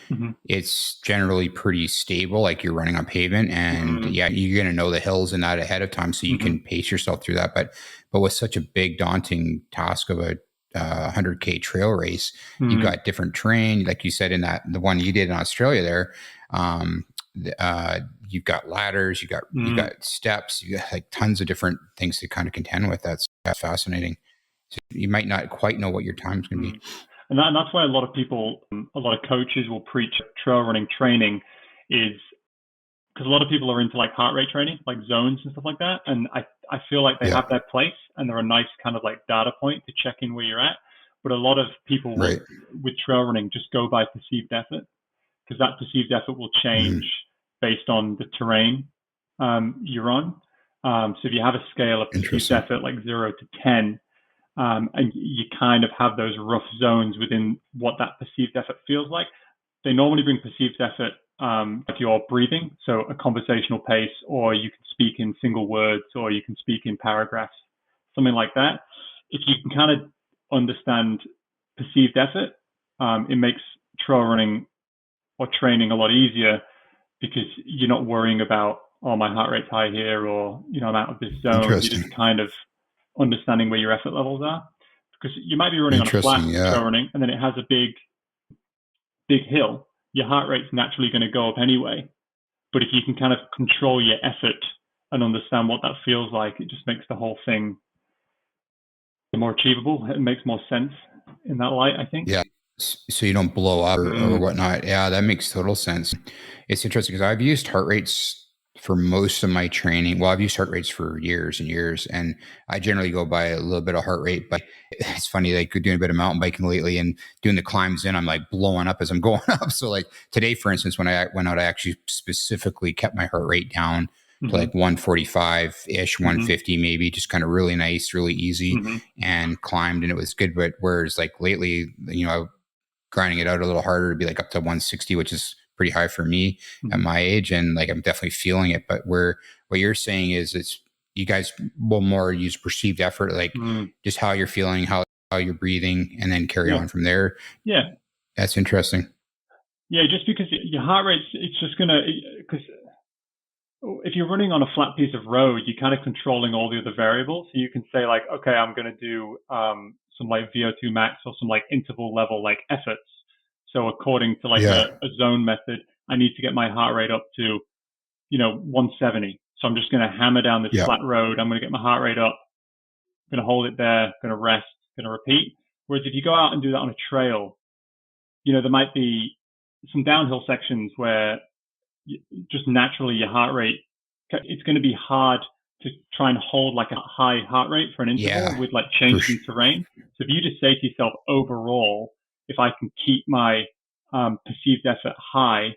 it's generally pretty stable. Like you're running on pavement, and you're going to know the hills and that ahead of time, so you can pace yourself through that. But with such a big, daunting task of a 100K trail race, you've got different terrain, like you said in the one you did in Australia there. You've got ladders, you got steps, you got like tons of different things to kind of contend with. That's fascinating. So you might not quite know what your time's going to be. And that's why a lot of coaches will preach trail running training, is because a lot of people are into like heart rate training, like zones and stuff like that. And I feel like they have their place and they're a nice kind of like data point to check in where you're at. But a lot of people with trail running just go by perceived effort, because that perceived effort will change based on the terrain you're on. So if you have a scale of perceived effort like 0 to 10, and you kind of have those rough zones within what that perceived effort feels like, they normally bring perceived effort if you're breathing, so a conversational pace, or you can speak in single words, or you can speak in paragraphs, something like that. If you can kind of understand perceived effort, it makes trail running or training a lot easier because you're not worrying about, oh, my heart rate's high here, or, I'm out of this zone. You're just Interesting. kind of understanding where your effort levels are. Because you might be running on a flat Interesting. Yeah. trail running, and then it has a big hill. Your heart rate's naturally going to go up anyway. But if you can kind of control your effort and understand what that feels like, it just makes the whole thing more achievable. It makes more sense in that light, I think. Yeah. So you don't blow up or Mm. whatnot. Yeah, that makes total sense. It's interesting because I've used heart rates for most of my training. Well, I've used heart rates for years and years, and I generally go by a little bit of heart rate. But it's funny, like doing a bit of mountain biking lately and doing the climbs in, I'm like blowing up as I'm going up. So like today, for instance, when I went out, I actually specifically kept my heart rate down to like 145 ish, 150 maybe, just kind of really nice, really easy, and climbed, and it was good. But whereas like lately, grinding it out a little harder to be like up to 160, which is pretty high for me at my age. And like, I'm definitely feeling it. But what you're saying is it's, you guys will more use perceived effort, like just how you're feeling, how you're breathing, and then carry on from there. Yeah. That's interesting. Yeah. Just because your heart rate's, it's just going to, because if you're running on a flat piece of road, you're kind of controlling all the other variables. So you can say like, okay, I'm going to do some like VO2 max or some like interval level like efforts. So according to like a zone method, I need to get my heart rate up to, 170. So I'm just going to hammer down this flat road. I'm going to get my heart rate up. I'm going to hold it there. Going to rest. Going to repeat. Whereas if you go out and do that on a trail, there might be some downhill sections where just naturally your heart rate, it's going to be hard to try and hold like a high heart rate for an interval with like changing terrain. So if you just say to yourself, overall, if I can keep my perceived effort high,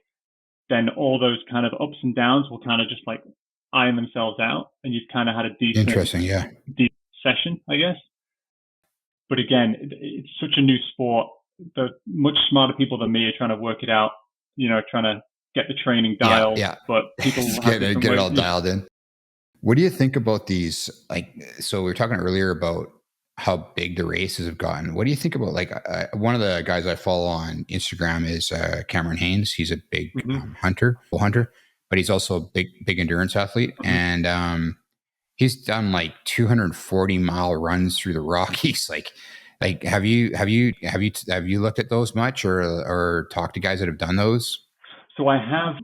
then all those kind of ups and downs will kind of just like iron themselves out, and you've kind of had a decent session, I guess. But again, it's such a new sport. The much smarter people than me are trying to work it out, trying to get the training dialed, but people get it all dialed in. What do you think about these? Like, so we were talking earlier about how big the races have gotten. What do you think about like one of the guys I follow on Instagram is Cameron Haynes. He's a big hunter, but he's also a big endurance athlete, and he's done like 240-mile runs through the Rockies. Like, have you looked at those much or talked to guys that have done those? So I have.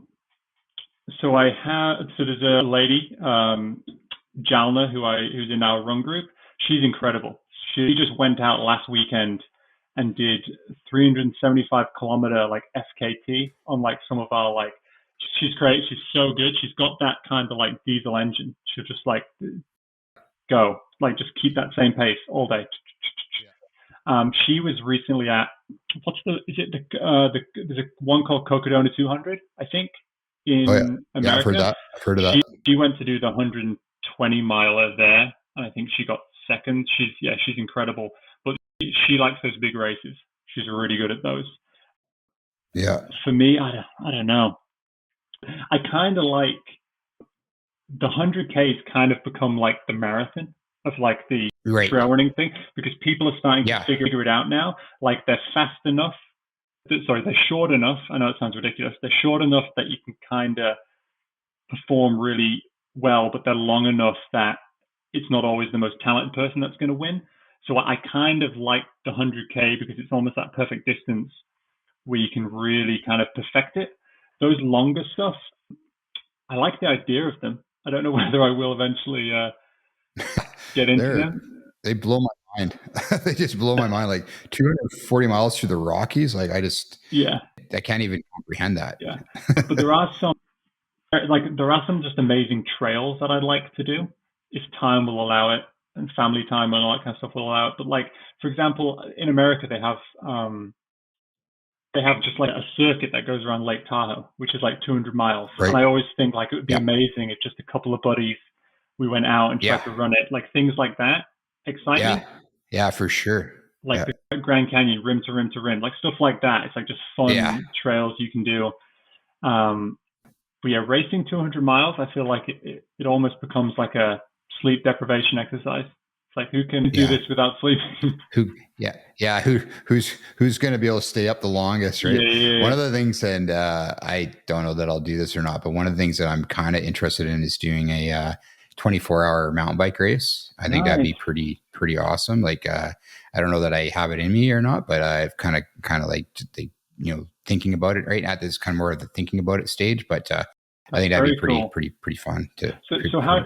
So there's a lady, Jalna, who's in our run group. She's incredible. She just went out last weekend and did 375 kilometer like FKT on like some of our like. She's great. She's so good. She's got that kind of like diesel engine. She'll just like go, like just keep that same pace all day. She was recently at there's a one called Cocodona 200, I think, in America. I've heard of that. She went to do the 120 miler there, and I think she got second. She's incredible, but she likes those big races. She's really good at those. Yeah. For me, I don't know. I kind of like the 100Ks kind of become like the marathon of like the trail running thing, because people are starting to figure it out now. Like they're fast enough. They're short enough. I know it sounds ridiculous. They're short enough that you can kind of perform really well, but they're long enough that it's not always the most talented person that's going to win. So I kind of like the 100K because it's almost that perfect distance where you can really kind of perfect it. Those longer stuff, I like the idea of them. I don't know whether I will eventually get into them. They blow my mind. They just blow my mind. Like 240 miles through the Rockies. Like I can't even comprehend that. Yeah. But there are some just amazing trails that I'd like to do if time will allow it and family time and all that kind of stuff will allow it. But like, for example, in America, they have just like a circuit that goes around Lake Tahoe, which is like 200 miles. Right. And I always think like it would be amazing if just a couple of buddies, we went out and tried to run it. Like things like that excite me. Yeah, for sure. Like the Grand Canyon, rim to rim to rim, like stuff like that. It's like just fun trails you can do. But yeah, racing 200 miles, I feel like it almost becomes like a sleep deprivation exercise It's like, who can do this without sleeping? Who's going to be able to stay up the longest, right? Yeah. One of the things, and I don't know that I'll do this or not, but one of the things that I'm kind of interested in is doing a 24-hour mountain bike race. I think that'd be pretty awesome. Like, I don't know that I have it in me or not, but I've kind of like, thinking about it right at this kind of more of the thinking about it stage. But I think that'd be pretty fun to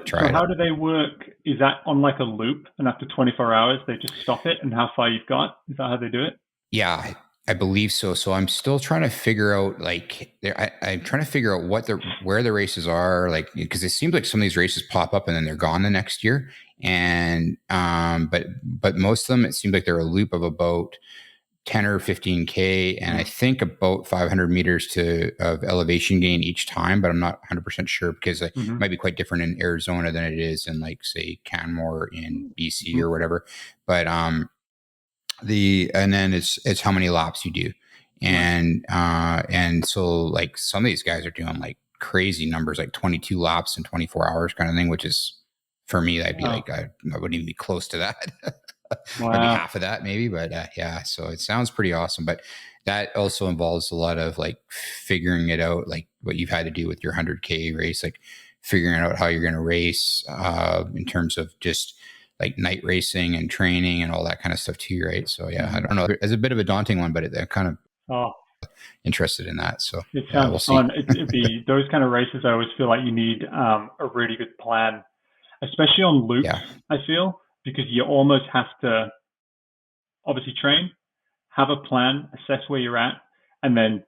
try. How do they work? Is that on like a loop, and after 24 hours they just stop it, and how far you've got? Is that how they do it? Yeah, I believe so. So I'm still trying to figure out like I'm trying to figure out where the races are, like, because it seems like some of these races pop up and then they're gone the next year. And but most of them, it seems like they're a loop of about 10 or 15K, and I think about 500 meters of elevation gain each time, but I'm not 100% sure because it might be quite different in Arizona than it is in, like, say, Canmore in BC or whatever. But and then it's how many laps you do, and so, like, some of these guys are doing like crazy numbers, like 22 laps in 24 hours kind of thing, which is, for me, that'd be like, I wouldn't even be close to that. Maybe half of that, maybe, but so it sounds pretty awesome. But that also involves a lot of like figuring it out, like what you've had to do with your 100K race, like figuring out how you're going to race in terms of just like night racing and training and all that kind of stuff too, right? So I don't know, it's a bit of a daunting one, but I'm kind of interested in that. So it sounds fun. It'd be those kind of races. I always feel like you need a really good plan, especially on loops. I feel, because you almost have to obviously train, have a plan, assess where you're at, and then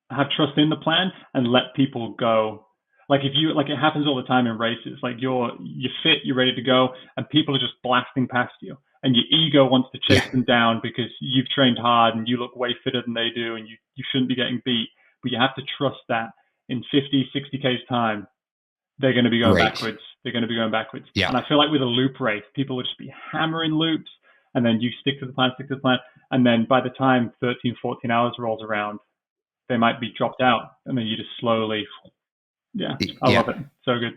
have trust in the plan and let people go. Like, if you, like, it happens all the time in races, like you're fit, you're ready to go, and people are just blasting past you, and your ego wants to chase them down because you've trained hard and you look way fitter than they do, and you shouldn't be getting beat. But you have to trust that in 50, 60K's time, they're going to be going backwards. They're going to be going backwards. Yeah. And I feel like with a loop race, people will just be hammering loops, and then you stick to the plan. And then by the time 13, 14 hours rolls around, they might be dropped out. And then you just slowly, I love it. So good.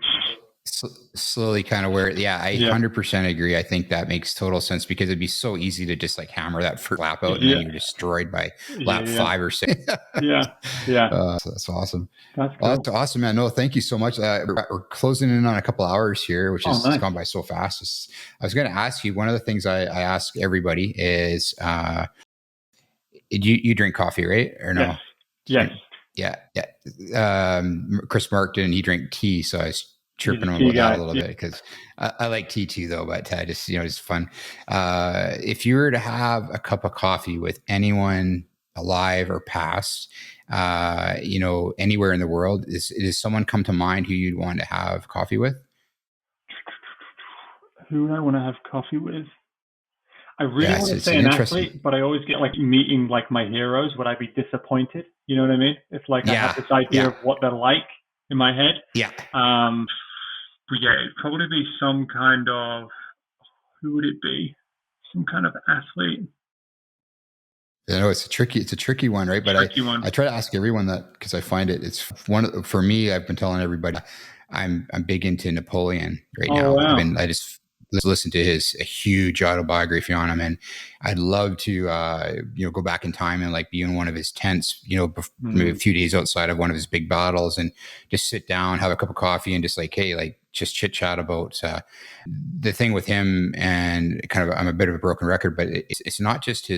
Slowly kind of wear it. Yeah, I 100% agree. I think that makes total sense, because it'd be so easy to just like hammer that first lap out and then you're destroyed by lap 5 or 6. So that's awesome. That's cool. That's awesome, man. No, thank you so much. We're closing in on a couple hours here, which has gone by so fast. I was going to ask you, one of the things I ask everybody is, you drink coffee, right? Or no? Yes. Yeah. Chris Mark didn't. He drank tea, so I was chirping him about that a little bit, because I like tea too, though. But I just, it's fun. If you were to have a cup of coffee with anyone alive or past, anywhere in the world, is someone come to mind who you'd want to have coffee with? Who would I want to have coffee with? I really want to say an athlete, but I always get like meeting like my heroes. Would I be disappointed? You know what I mean? It's like I have this idea of what they're like in my head. Yeah. But it'd probably be some kind of, who would it be? Some kind of athlete. I know it's a tricky one, right? But I try to ask everyone that, because I find it's one for me. I've been telling everybody I'm big into Napoleon right now. Wow. I just listen to a huge autobiography on him, and I'd love to go back in time and like be in one of his tents, maybe a few days outside of one of his big battles, and just sit down, have a cup of coffee, and just like, hey, like, just chit chat about the thing with him. And kind of, I'm a bit of a broken record, but it's not just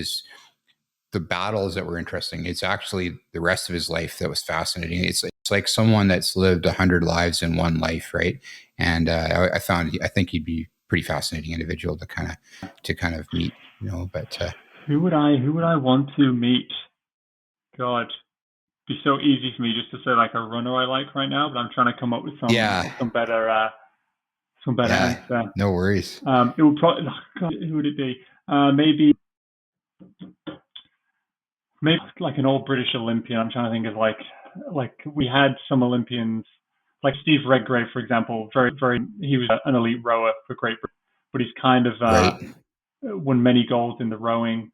the battles that were interesting. It's actually the rest of his life that was fascinating. It's like someone that's lived 100 lives in one life, right? And I think he'd be pretty fascinating individual to kind of meet, But who would I want to meet? God, it'd be so easy for me just to say like a runner I like right now, but I'm trying to come up with some better answer. No worries. It would probably. God, who would it be? Maybe like an old British Olympian. I'm trying to think of like we had some Olympians, like Steve Redgrave, for example. He was an elite rower for Great Britain, but he's kind of won many golds in the rowing,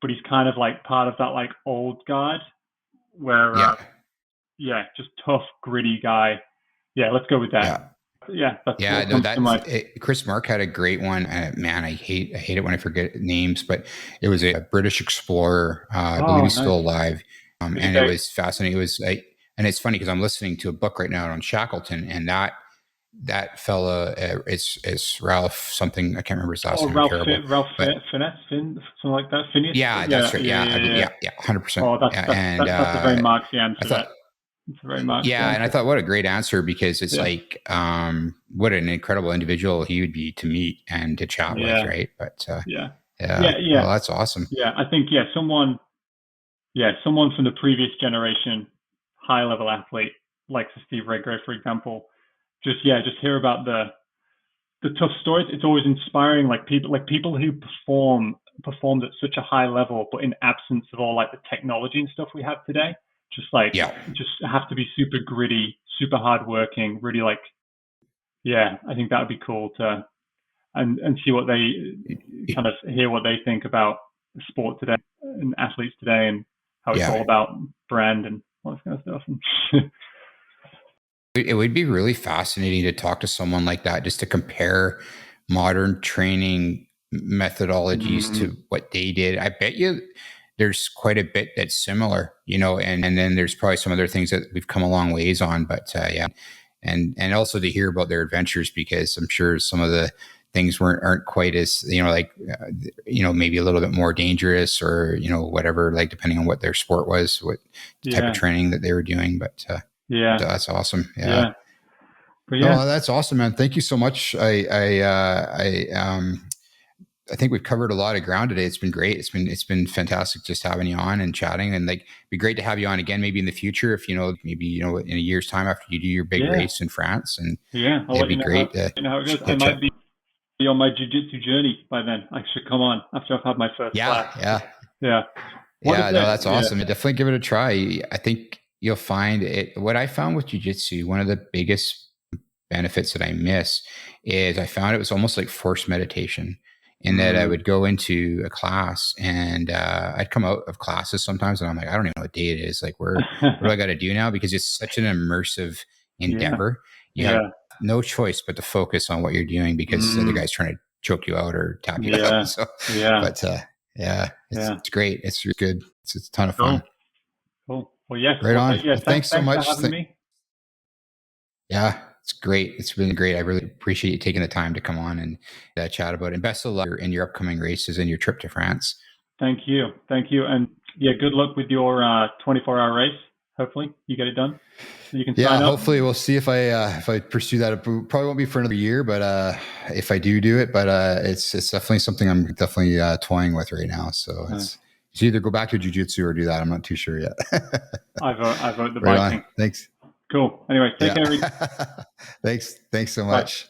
but he's kind of like part of that like old guard where just tough, gritty guy. Let's go with that. that's Yeah, what no, comes to mind. Chris Mark had a great one. Man, I hate it when I forget names, but it was a British explorer. I believe Oh, he's nice. still alive. Did he And it say? was fascinating. It was like, and it's funny because I'm listening to a book right now on Shackleton, and that fella, it's Ralph something. I can't remember his last Oh, name. I'm terrible, Ralph but Finesse, something like that. Phineas. yeah, Yeah, that's right. yeah, Yeah, yeah, yeah. yeah, 100%. Oh, Yeah, and that's a very Marxy I answer. thought, It's a very Marxy yeah, and I answer. thought, what a great answer, because it's Yeah, like, what an incredible individual he would be to meet and to chat with, yeah, right? But yeah, yeah, yeah, yeah, well, that's awesome. yeah. I think someone from the previous generation, high level athlete, like Steve Redgrave, for example. Just hear about the tough stories. It's always inspiring. Like people who performed at such a high level, but in absence of all like the technology and stuff we have today. Yeah, Just have to be super gritty, super hardworking. Really I think that would be cool to and see what they kind of hear what they think about sport today and athletes today and how it's all yeah. about brand and all this kind of stuff. And It would be really fascinating to talk to someone like that, just to compare modern training methodologies to what they did. I bet you there's quite a bit that's similar, and then there's probably some other things that we've come a long ways on. But yeah, and also to hear about their adventures, because I'm sure some of the things aren't quite as, like, maybe a little bit more dangerous, or whatever, like, depending on what their sport was, what type of training that they were doing. But that's awesome. Yeah. yeah, but No, that's awesome, man. Thank you so much. I think we've covered a lot of ground today. It's been great. It's been fantastic just having you on and chatting, and like, it'd be great to have you on again, maybe in the future, if maybe in a year's time after you do your big race in France. And I'll it'd let be you know great how it goes. I to might chat. be on my jiu-jitsu journey by then. I should come on after I've had my first Yeah, class. yeah. Yeah. Yeah, no, that's awesome. Definitely give it a try. I think you'll find it. What I found with jujitsu, one of the biggest benefits that I miss, is I found it was almost like forced meditation, in that I would go into a class, and I'd come out of classes sometimes and I'm like, I don't even know what day it is. Like, what do I got to do now? Because it's such an immersive endeavor. You have no choice but to focus on what you're doing, because the other guy's trying to choke you out or tap you out. So, but it's great. It's good. It's a ton of fun. Cool. Well, yes. Right on. Well, thanks so much for having me. Yeah, it's great. It's been great. I really appreciate you taking the time to come on and chat about it. And best of luck in your upcoming races and your trip to France. Thank you. And good luck with your 24-hour race. Hopefully you get it done. So you can sign up. Hopefully we'll see if I pursue that. It probably won't be for another year, but if I do it, but it's definitely something I'm definitely toying with right now. So it's either go back to jiu-jitsu or do that. I'm not too sure yet. I vote the right biking. on. Thanks. Cool. Anyway, take care. Thanks so much. Bye.